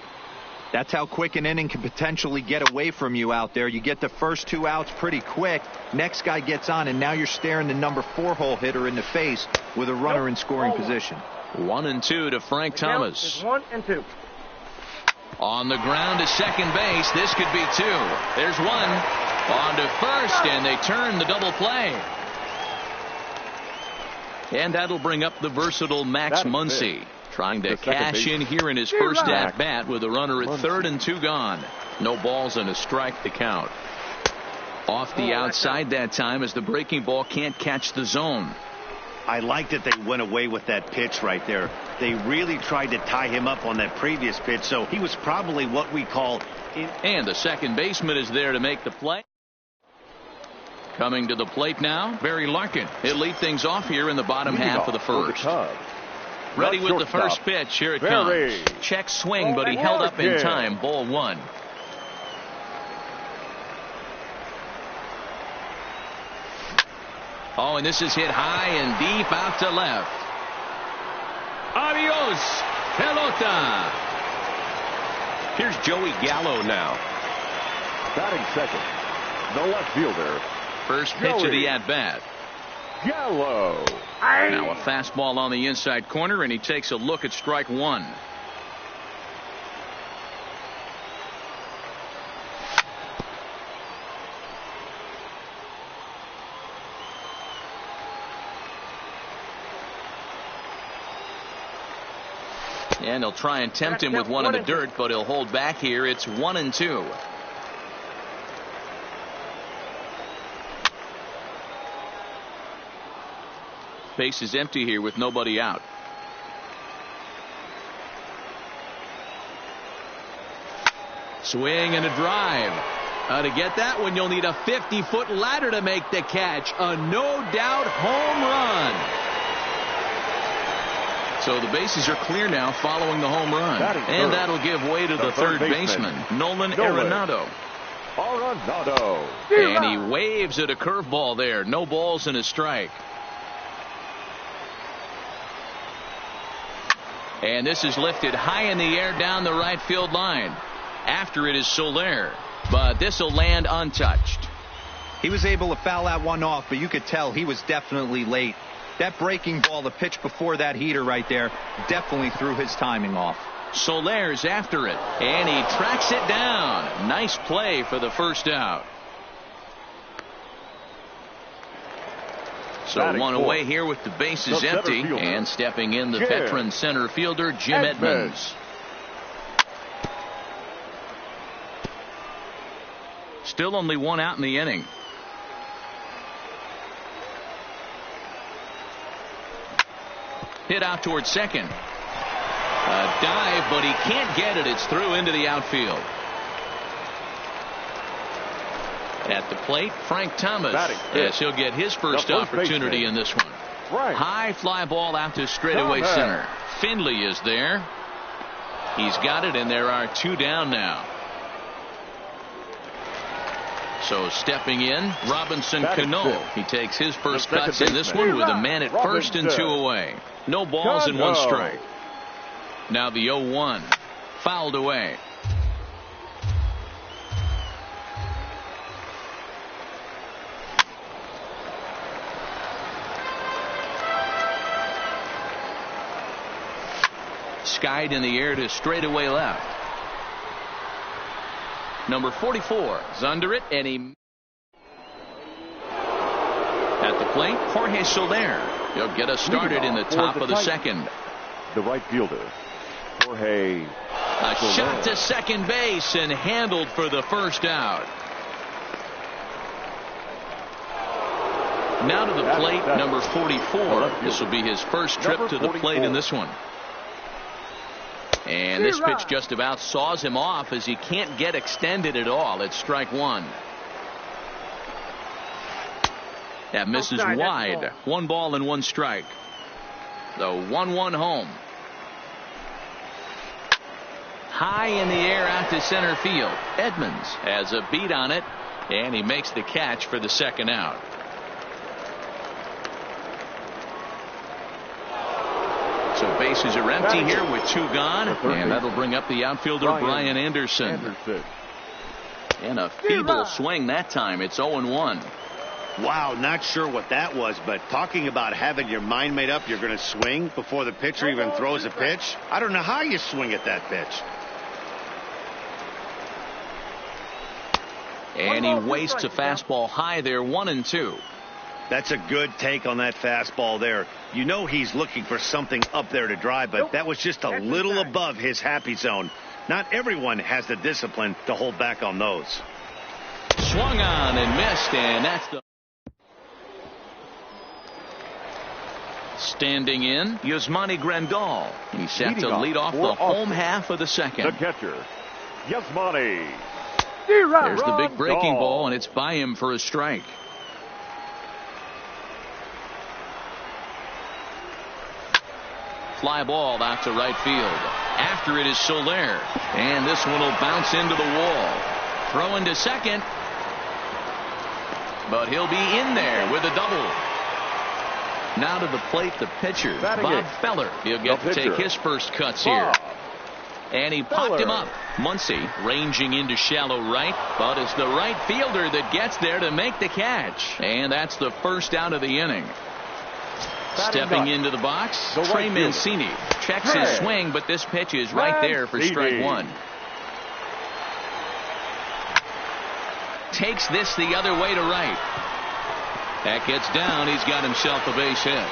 That's how quick an inning can potentially get away from you out there. You get the first 2 outs pretty quick. Next guy gets on, and now you're staring the number 4 hole hitter in the face with a runner in scoring position. 1-2 to Frank Thomas. 1-2. On the ground to second base. This could be 2. There's 1. On to first, and they turn the double play. And that'll bring up the versatile Max Muncy, trying to cash in here in his first at-bat with a runner at third and 2 gone. No balls and a strike to count. Off the outside that time as the breaking ball can't catch the zone. I like that they went away with that pitch right there. They really tried to tie him up on that previous pitch, so he was probably what we call... And the second baseman is there to make the play. Coming to the plate now, Barry Larkin. He'll lead things off here in the bottom half of the first. Ready with the first pitch. Here it comes. Check swing, but he held up in time. Ball 1. Oh, and this is hit high and deep out to left. Adios, pelota. Here's Joey Gallo now. Batting second, the left fielder. First pitch of the at-bat. Gallo. Now a fastball on the inside corner, and he takes a look at strike 1. And they'll try and tempt him with one in the dirt, but he'll hold back here. It's 1-2. Base is empty here with nobody out. Swing and a drive. To get that one, you'll need a 50-foot ladder to make the catch. A no-doubt home run. So the bases are clear now following the home run. And that'll give way to the third baseman, Nolan Arenado. And he waves at a curveball there. No balls and a strike. And this is lifted high in the air down the right field line. After it is Soler. But this will land untouched. He was able to foul that one off, but you could tell he was definitely late. That breaking ball, the pitch before that heater right there, definitely threw his timing off. Soler's after it, and he tracks it down. Nice play for the first out. So one away here with the bases empty, and stepping in the veteran center fielder, Jim Edmonds. Still only one out in the inning. Hit out towards second. A dive, but he can't get it. It's through into the outfield. At the plate, Frank Thomas, as he'll get his first opportunity in this one. High fly ball out to straightaway center. Finley is there. He's got it, and there are two down now. So stepping in, Robinson Cano. He takes his first cuts in this one with a man at first and two away. No balls and one strike. Now the 0-1. Fouled away. Skied in the air to straightaway left. Number 44 is under it, and he at the plate, Jorge Soler. He'll get us started in the top of the second. The right fielder, Jorge. A shot to second base and handled for the first out. Now to the plate, number 44. This will be his first trip to the plate in this one. And this pitch just about saws him off as he can't get extended at all. It's strike one. That misses wide. One ball and one strike. The 1-1 home. High in the air out to center field. Edmonds has a beat on it, and he makes the catch for the second out. So bases are empty here with two gone, and that'll bring up the outfielder Brian Anderson. And a feeble swing that time. It's 0-1. Wow, not sure what that was, but talking about having your mind made up you're going to swing before the pitcher even throws a pitch. I don't know how you swing at that pitch. And he wastes a fastball high there, 1-2. That's a good take on that fastball there. You know he's looking for something up there to drive, but that was just a little above his happy zone. Not everyone has the discipline to hold back on those. Swung on and missed, and that's the... Standing in, Yasmani Grandal. He's set to lead off the home half of the second. The catcher, Yasmani. There's the big breaking ball, and it's by him for a strike. Fly ball out to right field. After it is Soler, and this one will bounce into the wall. Throwing to second, but he'll be in there with a double. Now to the plate, the pitcher, Bob Feller. He'll get to take his first cuts here. And he popped him up. Muncy ranging into shallow right, but it's the right fielder that gets there to make the catch. And that's the first out of the inning. Stepping into the box, Trey Mancini checks his swing, but this pitch is right there for strike one. Takes this the other way to right. That gets down. He's got himself a base hit.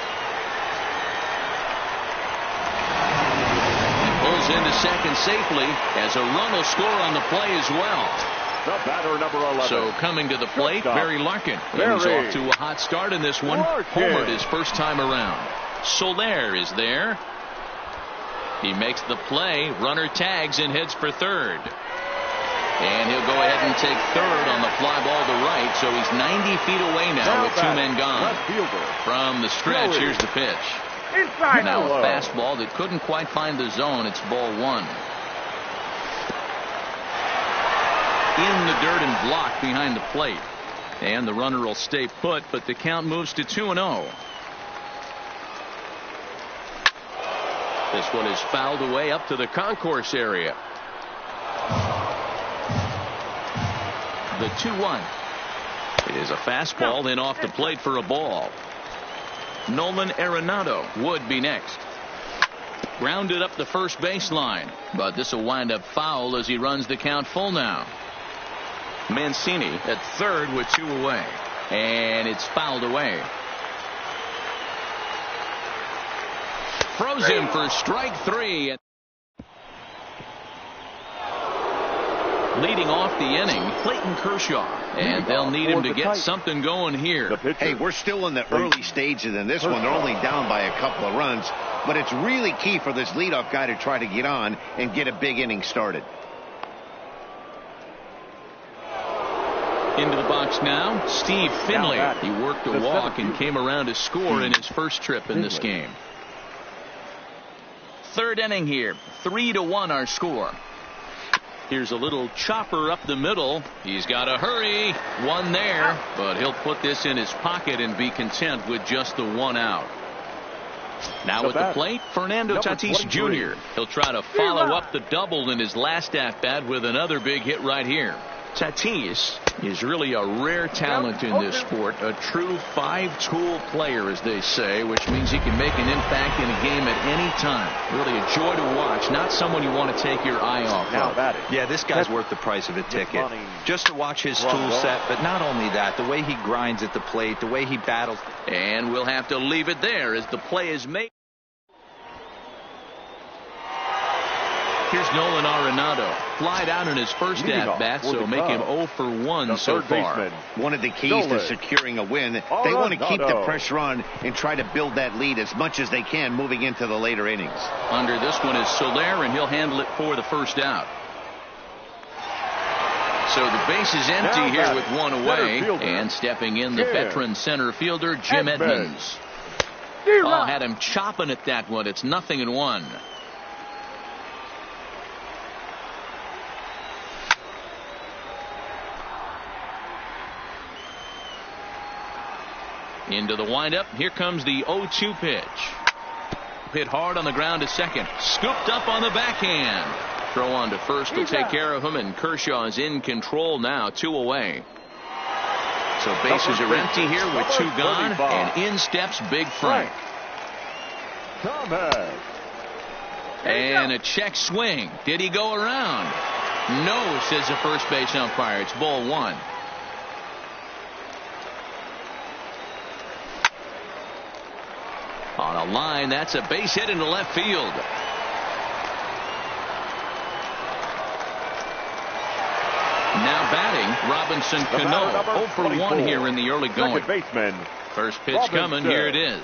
He pulls into second safely as a run will score on the play as well. The batter, number 11. So coming to the plate, Barry Larkin. He's off to a hot start in this one. Homered his first time around. Soler is there. He makes the play. Runner tags and heads for third. And he'll go ahead and take third on the fly ball to right. So he's 90 feet away now with two men gone. From the stretch, here's the pitch. Now a fastball that couldn't quite find the zone. It's ball one. In the dirt and blocked behind the plate. And the runner will stay put, but the count moves to 2-0. This one is fouled away up to the concourse area. The 2-1. It is a fastball in off the plate for a ball. Nolan Arenado would be next. Grounded up the first baseline, but this will wind up foul as he runs the count full now. Mancini at third with 2 away, and it's fouled away. Throws him for strike 3. Leading off the inning, Clayton Kershaw, and they'll need him to get something going here. Hey, we're still in the early stages in this one. They're only down by a couple of runs, but it's really key for this leadoff guy to try to get on and get a big inning started. Into the box now, Steve Finley. He worked a walk and came around to score in his first trip in this game. Third inning here, 3-1 our score. Here's a little chopper up the middle. He's got to hurry. One there, but he'll put this in his pocket and be content with just the 1 out. Now at the plate, Fernando Tatis Jr. He'll try to follow up the double in his last at-bat with another big hit right here. Tatis is really a rare talent in this sport, a true 5-tool player, as they say, which means he can make an impact in a game at any time. Really a joy to watch, not someone you want to take your eye off of. Yeah, this guy's worth the price of a ticket. Just to watch his tool set, but not only that, the way he grinds at the plate, the way he battles. And we'll have to leave it there as the play is made. Here's Nolan Arenado. Flied out in his first at-bat, so make him 0 for 1 so far. One of the keys to securing a win, they want to keep the pressure on and try to build that lead as much as they can moving into the later innings. Under this one is Soler, and he'll handle it for the first out. So the base is empty here with 1 away, and stepping in the veteran center fielder, Jim Edmonds. Oh, had him chopping at that one. It's 0-1. Into the windup. Here comes the 0-2 pitch. Hit hard on the ground to second. Scooped up on the backhand. Throw on to first will take care of him, and Kershaw is in control now, 2 away. So bases are empty here with 2 gone, and in steps Big Frank. And a check swing. Did he go around? No, says the first base umpire. It's ball 1. On a line, that's a base hit into left field. Now batting, Robinson Cano. 0 for 1 here in the early going. First pitch coming. Here it is.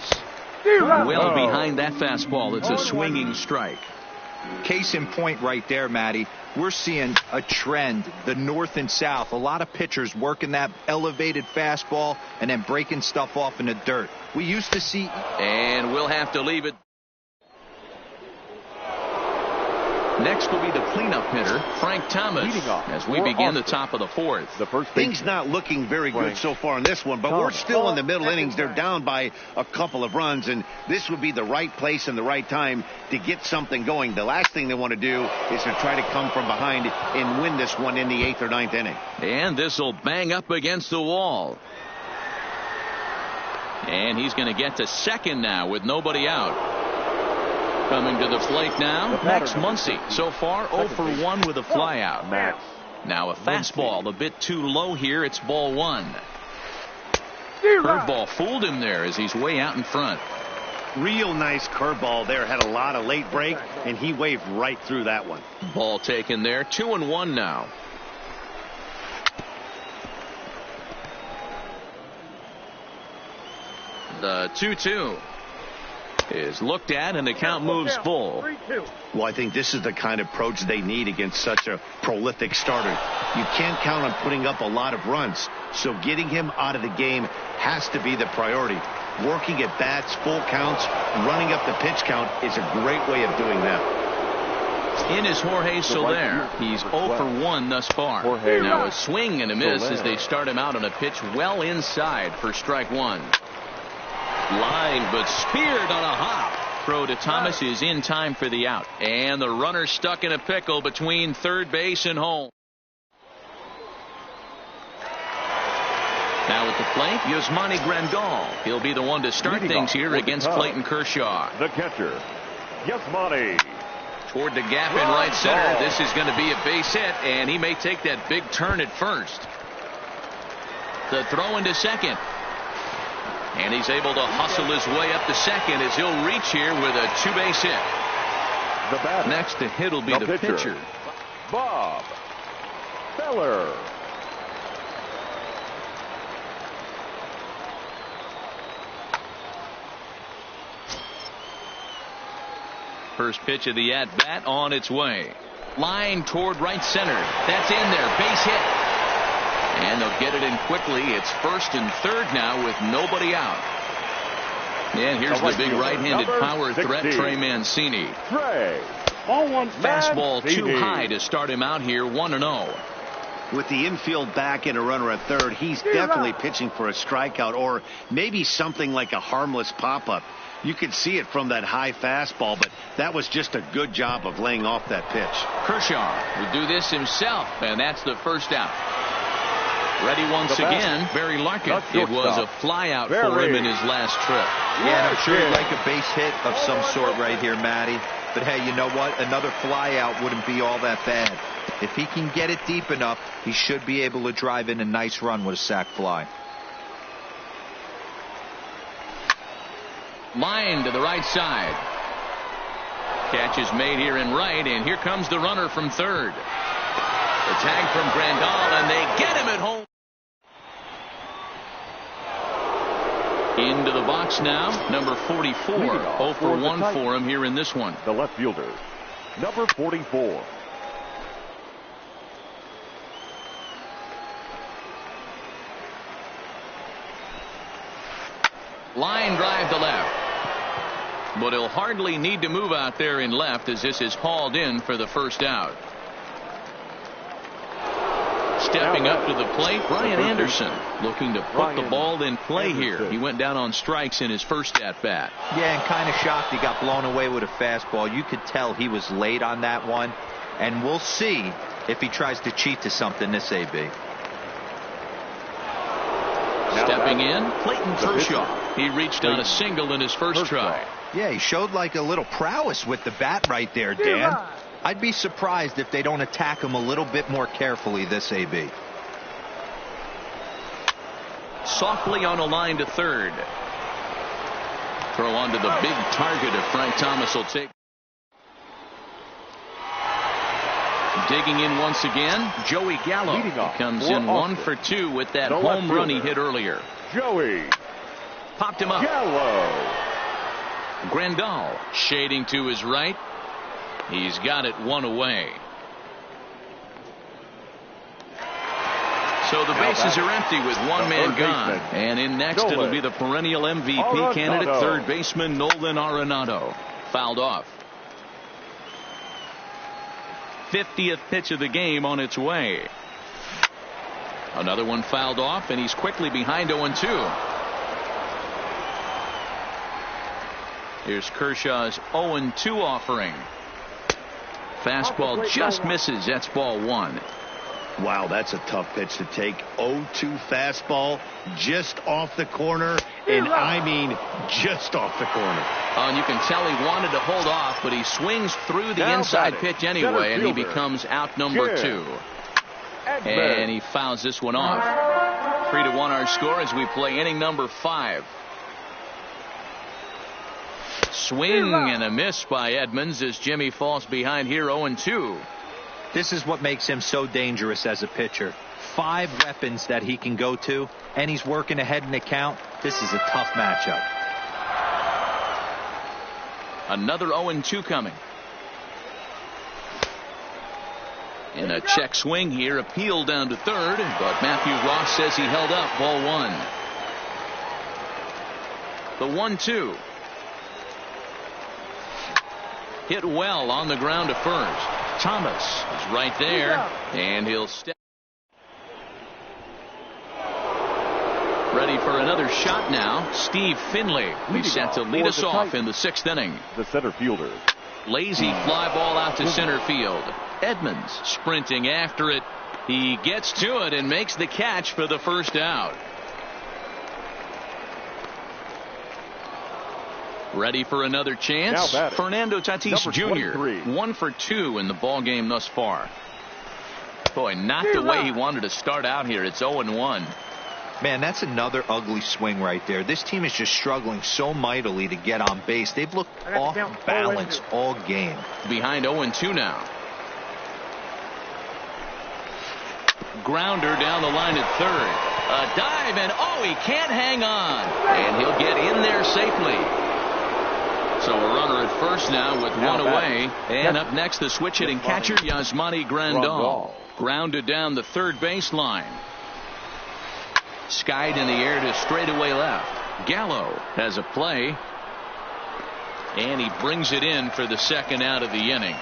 Well behind that fastball. It's a swinging strike. Case in point right there, Matty. We're seeing a trend, the north and south. A lot of pitchers working that elevated fastball and then breaking stuff off in the dirt. We used to see. And we'll have to leave it. Next will be the cleanup hitter, Frank Thomas, as we begin the top of the 4th. Things not looking very good so far in this one, but we're still in the middle innings. They're down by a couple of runs, and this would be the right place and the right time to get something going. The last thing they want to do is to try to come from behind and win this one in the 8th or 9th inning. And this will bang up against the wall. And he's going to get to second now with nobody out. Coming to the plate now, Max Muncy. So far, 0 for 1 with a flyout. Now a fastball a bit too low here. It's ball 1. Curveball fooled him there as he's way out in front. Real nice curveball there. Had a lot of late break, and he waved right through that one. Ball taken there. 2-1 now. The 2-2 is looked at, and the count moves full. Well, I think this is the kind of approach they need against such a prolific starter. You can't count on putting up a lot of runs, so getting him out of the game has to be the priority. Working at bats, full counts, running up the pitch count is a great way of doing that. In is Jorge Soler. He's 0 for 1 thus far. Now a swing and a miss as they start him out on a pitch well inside for strike 1. Line, but speared on a hop. Throw to Thomas is in time for the out. And the runner stuck in a pickle between third base and home. Now at the plate, Gran. He'll be the one to start things here against Clayton Kershaw. The catcher, Yasmani. Toward the gap in right center. This is going to be a base hit, and he may take that big turn at first. The throw into second. And he's able to hustle his way up to second as he'll reach here with a two-base hit. The batter. Next to hit will be the pitcher. Bob Feller. First pitch of the at-bat on its way. Line toward right center. That's in there. Base hit. And they'll get it in quickly. It's first and third now with nobody out. And here's the big right-handed power threat, Trey Mancini. Fastball too high to start him out here 1-0. With the infield back and a runner at third, he's definitely pitching for a strikeout or maybe something like a harmless pop-up. You could see it from that high fastball, but that was just a good job of laying off that pitch. Kershaw will do this himself, and that's the first out. Ready once again, Barry Larkin. It was a flyout for him in his last trip. Yeah, and I'm sure he'd like a base hit of some sort right here, Matty. But hey, you know what? Another flyout wouldn't be all that bad. If he can get it deep enough, he should be able to drive in a nice run with a sac fly. Line to the right side. Catch is made here in right, and here comes the runner from third. The tag from Grandal, and they get him at home. Into the box now, number 44. 0 for 1 for him here in this one. The left fielder, number 44. Line drive to left. But he'll hardly need to move out there in left as this is hauled in for the first out. Stepping up to the plate, Brian Anderson looking to put the ball in play here. He went down on strikes in his first at-bat. Yeah, and kind of shocked he got blown away with a fastball. You could tell he was late on that one. And we'll see if he tries to cheat to something this AB. Stepping in, Clayton Kershaw. He reached on a single in his first try. Yeah, he showed like a little prowess with the bat right there, Dan. I'd be surprised if they don't attack him a little bit more carefully this AB. Softly on a line to third. Throw onto the big target if Frank Thomas will take. Digging in once again, Joey Gallo. He comes in 1 for 2 with that home run he hit earlier. Joey popped him up. Gallo. Grandal shading to his right. He's got it one away. So the bases are empty with one man gone. And in next it'll be the perennial MVP candidate, third baseman Nolan Arenado. Fouled off. 50th pitch of the game on its way. Another one fouled off, and he's quickly behind 0-2. Here's Kershaw's 0-2 offering. Fastball just misses. That's ball 1. Wow, that's a tough pitch to take. 0-2 fastball just off the corner, and I mean just off the corner. And you can tell he wanted to hold off, but he swings through the inside pitch anyway, and he becomes out number 2. And he fouls this one off. 3-1 our score as we play inning number 5. Swing and a miss by Edmonds as Jimmy falls behind here 0-2. This is what makes him so dangerous as a pitcher. 5 weapons that he can go to, and he's working ahead in the count. This is a tough matchup. Another 0-2 coming. And a check swing here, appeal down to third, but Matthew Ross says he held up. Ball 1. The 1-2. Hit well on the ground to first. Thomas is right there, and he'll step. Ready for another shot now. Steve Finley, who's set to lead us off in the 6th inning. The center fielder. Lazy fly ball out to center field. Edmonds sprinting after it. He gets to it and makes the catch for the first out. Ready for another chance? Fernando Tatis Jr. 1 for 2 in the ball game thus far. Boy, not the way he wanted to start out here. It's 0-1. Man, that's another ugly swing right there. This team is just struggling so mightily to get on base. They've looked off balance all game. Behind 0-2 now. Grounder down the line at third. A dive, and he can't hang on. And he'll get in there safely. So a runner at first now with one away. And up next, the switch hitting catcher, Yasmani Grandal. Grounded down the third baseline. Skied in the air to straightaway left. Gallo has a play. And he brings it in for the second out of the inning.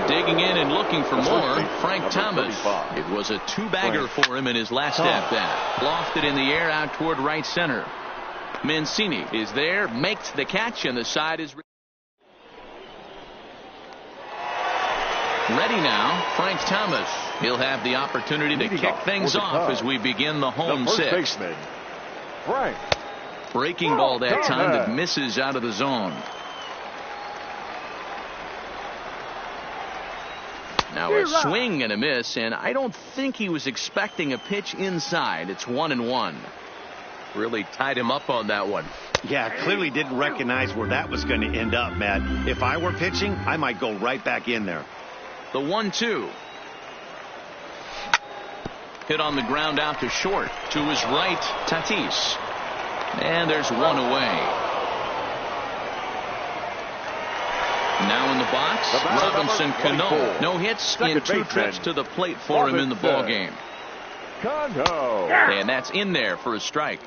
Digging in and looking for more, Frank Thomas. It was a two-bagger for him in his last at-bat. Lofted in the air out toward right center. Mancini is there, makes the catch, and the side is ready now. Frank Thomas. He'll have the opportunity to kick things off as we begin the home sixth. Frank. Breaking ball that time that misses out of the zone. Now a swing and a miss, and I don't think he was expecting a pitch inside. It's 1-1. Really tied him up on that one. Yeah, clearly didn't recognize where that was going to end up, Matt. If I were pitching, I might go right back in there. The 1-2. Hit on the ground out to short. To his right, Tatis. And there's one away. Now in the box, Robinson Cano. No hits in 2 trips to the plate for him in the ball game. And that's in there for a strike.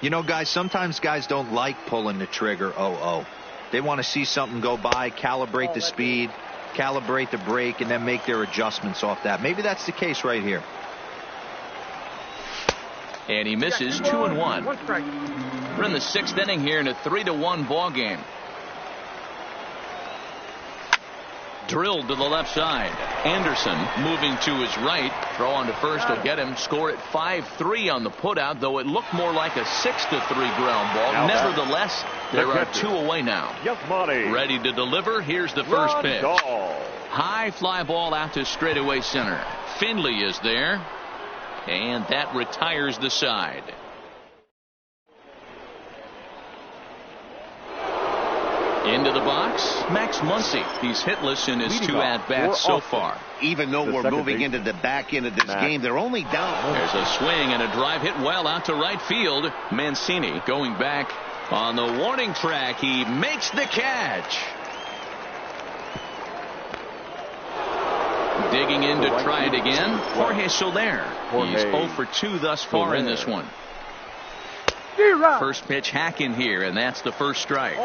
You know, guys, sometimes guys don't like pulling the trigger 0-0. They want to see something go by, calibrate the speed, calibrate the brake, and then make their adjustments off that. Maybe that's the case right here. And he misses 2-1. We're in the 6th inning here in a 3-1 ball game. Drilled to the left side. Anderson moving to his right. Throw on to first will get him. Score at 5-3 on the putout, though it looked more like a 6-3 ground ball. Nevertheless, there are 2 away now. Ready to deliver. Here's the first pitch. High fly ball out to straightaway center. Finley is there. And that retires the side. Into the box, Max Muncy. He's hitless in his 2 at-bats so far. Even though we're moving into the back end of this game, they're only down. There's a swing and a drive hit well out to right field. Mancini going back on the warning track. He makes the catch. Digging in to try it again. Jorge Soler. He's 0 for 2 thus far in this one. First pitch hack in here, and that's the first strike.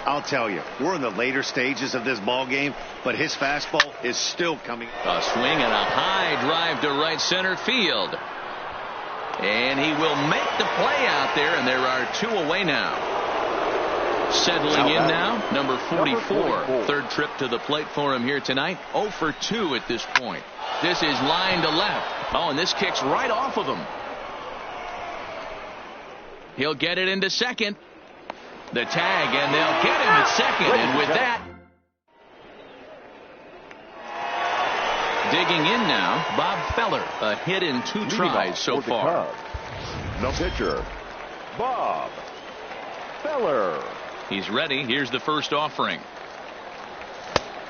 I'll tell you, we're in the later stages of this ball game, but his fastball is still coming. A swing and a high drive to right center field. And he will make the play out there, and there are 2 away now. Settling in now, number 44. Third trip to the plate for him here tonight. 0 for 2 at this point. This is line to left. Oh, and this kicks right off of him. He'll get it into second. The tag, and they'll get him at second. And with that, digging in now, Bob Feller. A hit in 2 tries so far. No pitcher, Bob Feller. He's ready. Here's the first offering.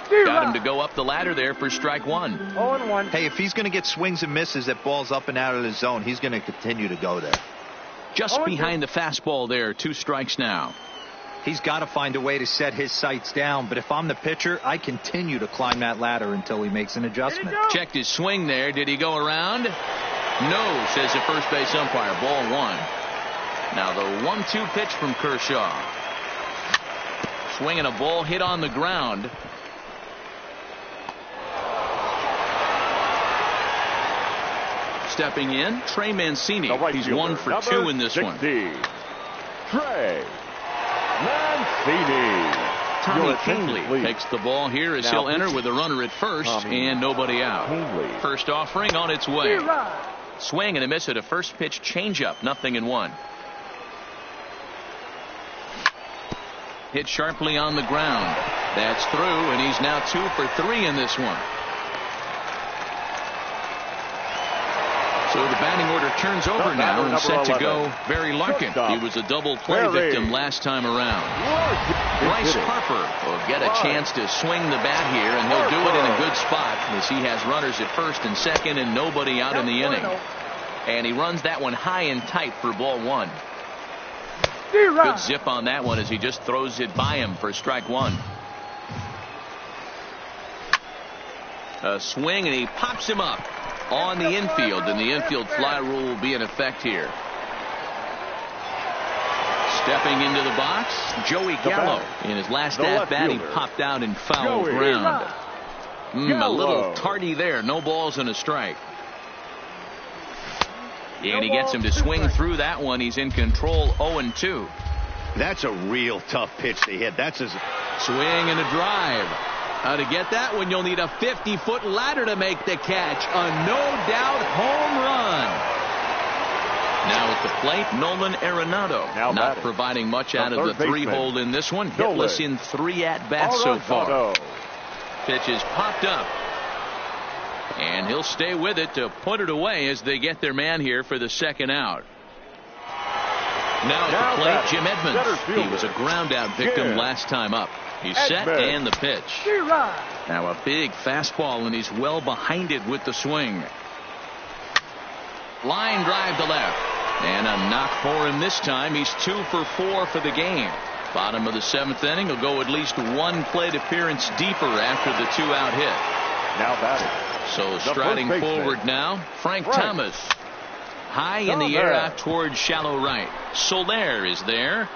Got him to go up the ladder there for strike 1. 0-1. Hey, if he's going to get swings and misses that balls up and out of the zone, he's going to continue to go there. Just behind the fastball there. 2 strikes now. He's got to find a way to set his sights down, but if I'm the pitcher, I continue to climb that ladder until he makes an adjustment. Checked his swing there. Did he go around? No, says the first base umpire. Ball 1. Now the 1-2 pitch from Kershaw. Swinging a ball hit on the ground. Stepping in, Trey Mancini. He's 1 for 2 in this 60. One. Trey Mancini. Tommy Kingley takes the ball here as he'll enter with a runner at first and nobody out. First offering on its way. Swing and a miss at a first pitch changeup. 0-1. hit sharply on the ground. That's through, and he's now 2 for 3 in this one. So the batting order turns over now and set to go Barry Larkin. He was a double play victim last time around. Bryce Harper will get a chance to swing the bat here, and he'll do it in a good spot as he has runners at first and second and nobody out in the inning. And he runs that one high and tight for ball 1. Good zip on that one as he just throws it by him for strike 1. A swing, and he pops him up on the infield, and the infield fly rule will be in effect here. Stepping into the box, Joey Gallo. In his last at-bat, he popped out in foul ground. A little tardy there. No balls and a strike. And he gets him to swing through that one. He's in control, 0-2. That's a real tough pitch to hit. That's a swing and a drive. To get that one, you'll need a 50-foot ladder to make the catch. A no-doubt home run. Now at the plate, Nolan Arenado. Not providing much out of the 3-hole in this one. Hitless in 3 at-bats so far. Pitch is popped up. And he'll stay with it to put it away as they get their man here for the second out. Now at the plate, Jim Edmonds. He was a ground-out victim last time up. He's set and the pitch. Now a big fastball, and he's well behind it with the swing. Line drive to left. And a knock for him this time. He's 2 for 4 for the game. Bottom of the 7th inning. He'll go at least 1 plate appearance deeper after the 2-out hit. Now batting. So striding forward now, Frank Thomas. High in the air out towards shallow right. Soler is there.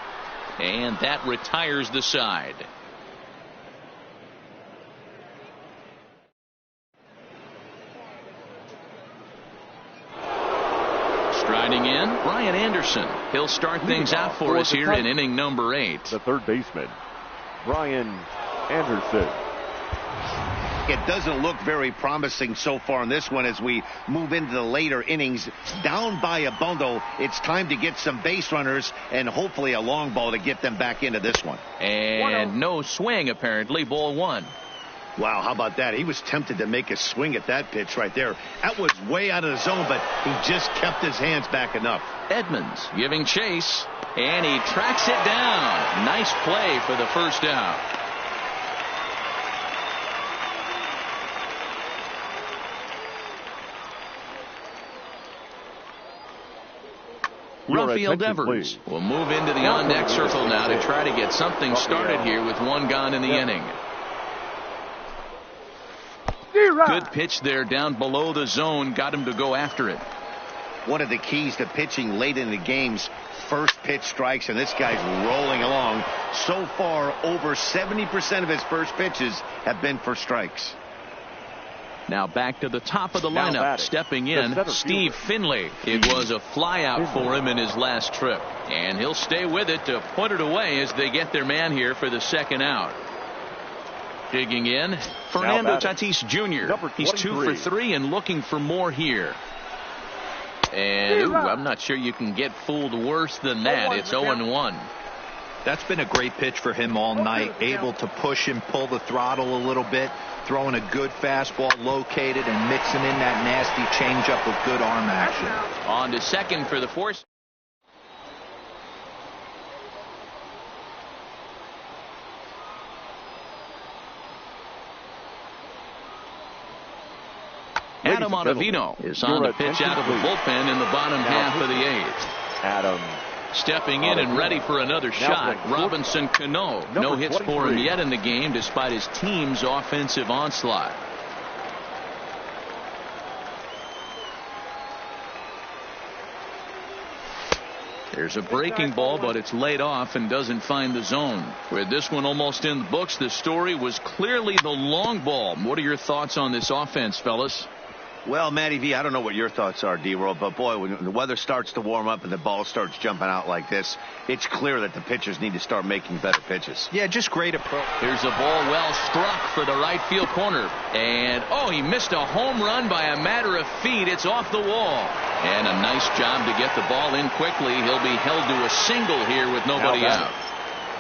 And that retires the side. Striding in, Brian Anderson. He'll start things out for us here in inning number 8. The third baseman, Brian Anderson. It doesn't look very promising so far in this one as we move into the later innings. Down by a bundle, it's time to get some base runners and hopefully a long ball to get them back into this one. And no swing, apparently, ball 1. Wow, how about that? He was tempted to make a swing at that pitch right there. That was way out of the zone, but he just kept his hands back enough. Edmonds giving chase, and he tracks it down. Nice play for the first out. Rafael Devers will move into the on-deck circle now to try to get something started here with 1 gone in the inning. Good pitch there down below the zone. Got him to go after it. One of the keys to pitching late in the games, first pitch strikes, and this guy's rolling along. So far, over 70% of his first pitches have been for strikes. Now back to the top of the lineup. Stepping in, Steve Finley. It was a fly out for him in his last trip. And he'll stay with it to put it away as they get their man here for the second out. Digging in, Fernando Tatis Jr. He's 2 for 3 and looking for more here. And I'm not sure you can get fooled worse than that. It's 0-1. That's been a great pitch for him all night. Able to push and pull the throttle a little bit. Throwing a good fastball located and mixing in that nasty changeup with good arm action. On to second for the force. Adam Ottavino is on the pitch out of the bullpen in the bottom half of the 8th. Adam stepping in and ready for another shot. Robinson Cano. No hits for him yet in the game despite his team's offensive onslaught. There's a breaking ball, but it's laid off and doesn't find the zone. With this one almost in the books, the story was clearly the long ball. What are your thoughts on this offense, fellas? Well, Matty V, I don't know what your thoughts are, D-Roll, but boy, when the weather starts to warm up and the ball starts jumping out like this, it's clear that the pitchers need to start making better pitches. Yeah, just great approach. Here's a ball well struck for the right field corner. And, he missed a home run by a matter of feet. It's off the wall. And a nice job to get the ball in quickly. He'll be held to a single here with nobody out.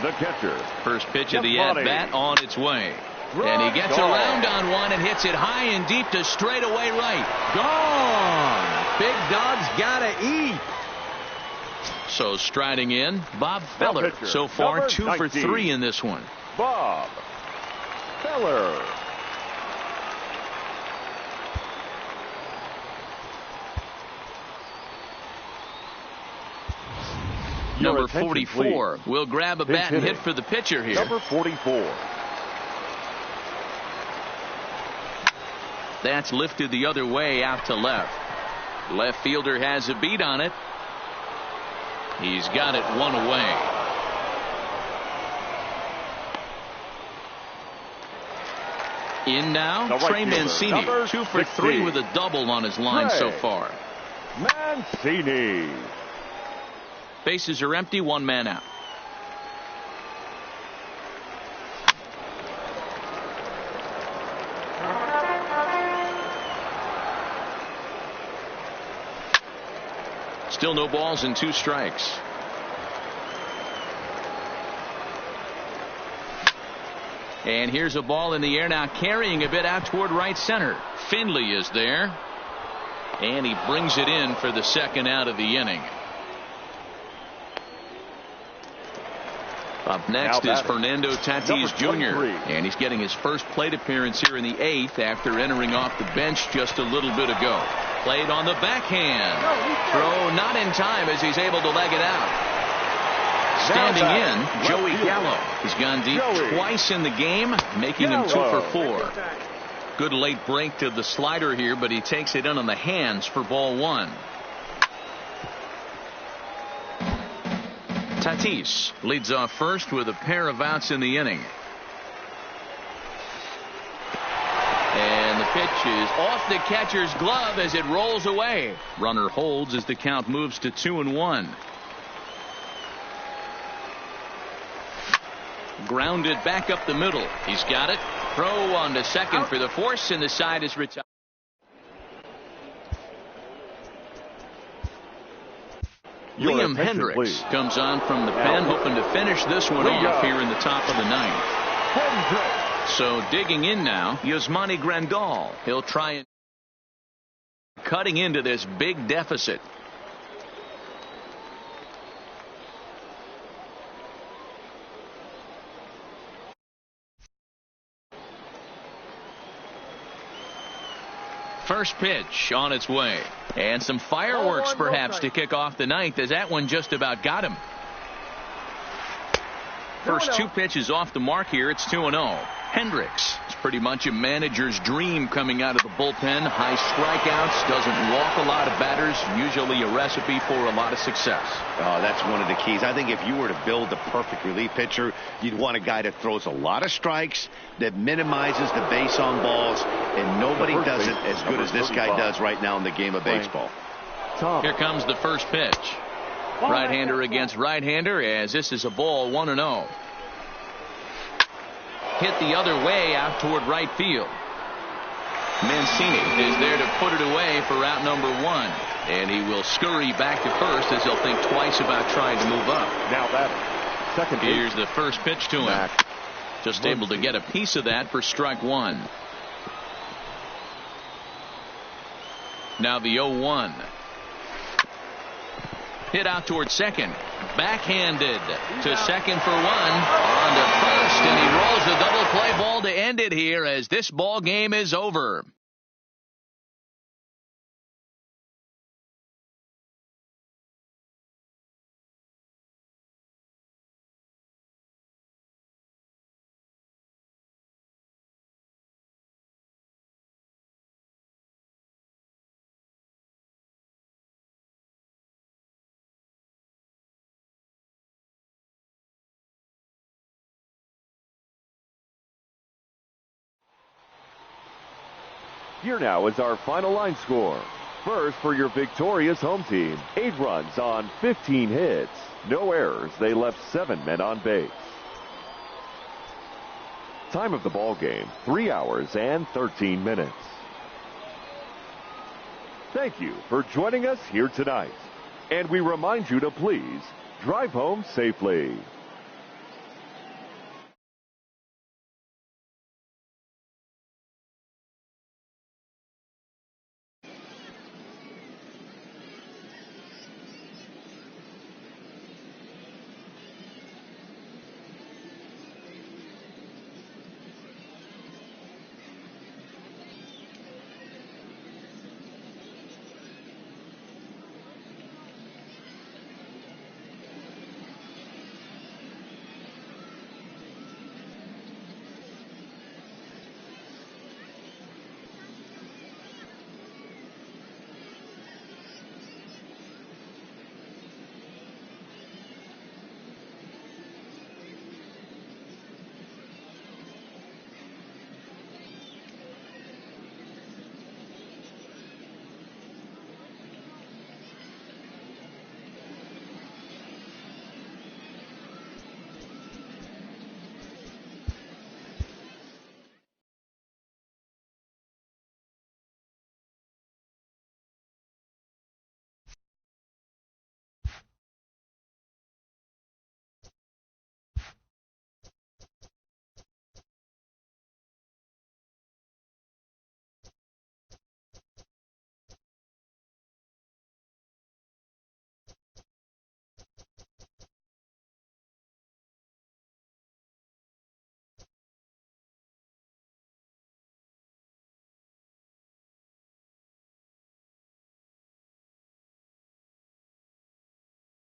The catcher. First pitch of the at-bat on its way. And he gets around on one and hits it high and deep to straightaway right. Gone. Big dog's gotta eat. So striding in, Bob Feller. So far, 2 for 3 in this one. Bob Feller. Number 44 will grab a bat and hit for the pitcher here. Number 44. That's lifted the other way out to left. Left fielder has a beat on it. He's got it one away. In now, Trey Mancini. 2 for 3 with a double on his line so far. Mancini. Bases are empty, 1 man out. Still no balls and 2 strikes. And here's a ball in the air now, carrying a bit out toward right center. Finley is there. And he brings it in for the second out of the inning. Up next is Fernando Tatis Jr. And he's getting his first plate appearance here in the 8th after entering off the bench just a little bit ago. Played on the backhand. Throw not in time as he's able to leg it out. Standing in, Joey Gallo. He's gone deep twice in the game, making him 2 for 4. Good late break to the slider here, but he takes it in on the hands for ball 1. Tatis leads off first with a pair of outs in the inning. And the pitch is off the catcher's glove as it rolls away. Runner holds as the count moves to 2-1. Grounded back up the middle. He's got it. Throw on to second for the force, and the side is retired. Liam Hendricks comes on from the pen, hoping to finish this one off here in the top of the 9th. So digging in now, Yasmani Grandal. He'll try and cutting into this big deficit. First pitch on its way. And some fireworks perhaps to kick off the 9th, as that one just about got him. First 2 pitches off the mark here. It's 2-0. Hendricks. It's pretty much a manager's dream coming out of the bullpen. High strikeouts. Doesn't walk a lot of batters. Usually a recipe for a lot of success. Oh, that's one of the keys. I think if you were to build the perfect relief pitcher, you'd want a guy that throws a lot of strikes, that minimizes the base on balls, and nobody does it as good as this guy does right now in the game of baseball. Here comes the first pitch. Right-hander against right-hander, as this is a ball, 1-0. Hit the other way out toward right field. Mancini is there to put it away for out number 1. And he will scurry back to first as he'll think twice about trying to move up. Now that second. Here's the first pitch to him. Just able to get a piece of that for strike 1. Now the 0-1. Hit out towards second. Backhanded to second for 1. On to first, and he rolls the double play ball to end it here as this ball game is over. Here now is our final line score. First, for your victorious home team, 8 runs on 15 hits. No errors. They left 7 men on base. Time of the ball game, 3 hours and 13 minutes. Thank you for joining us here tonight. And we remind you to please drive home safely.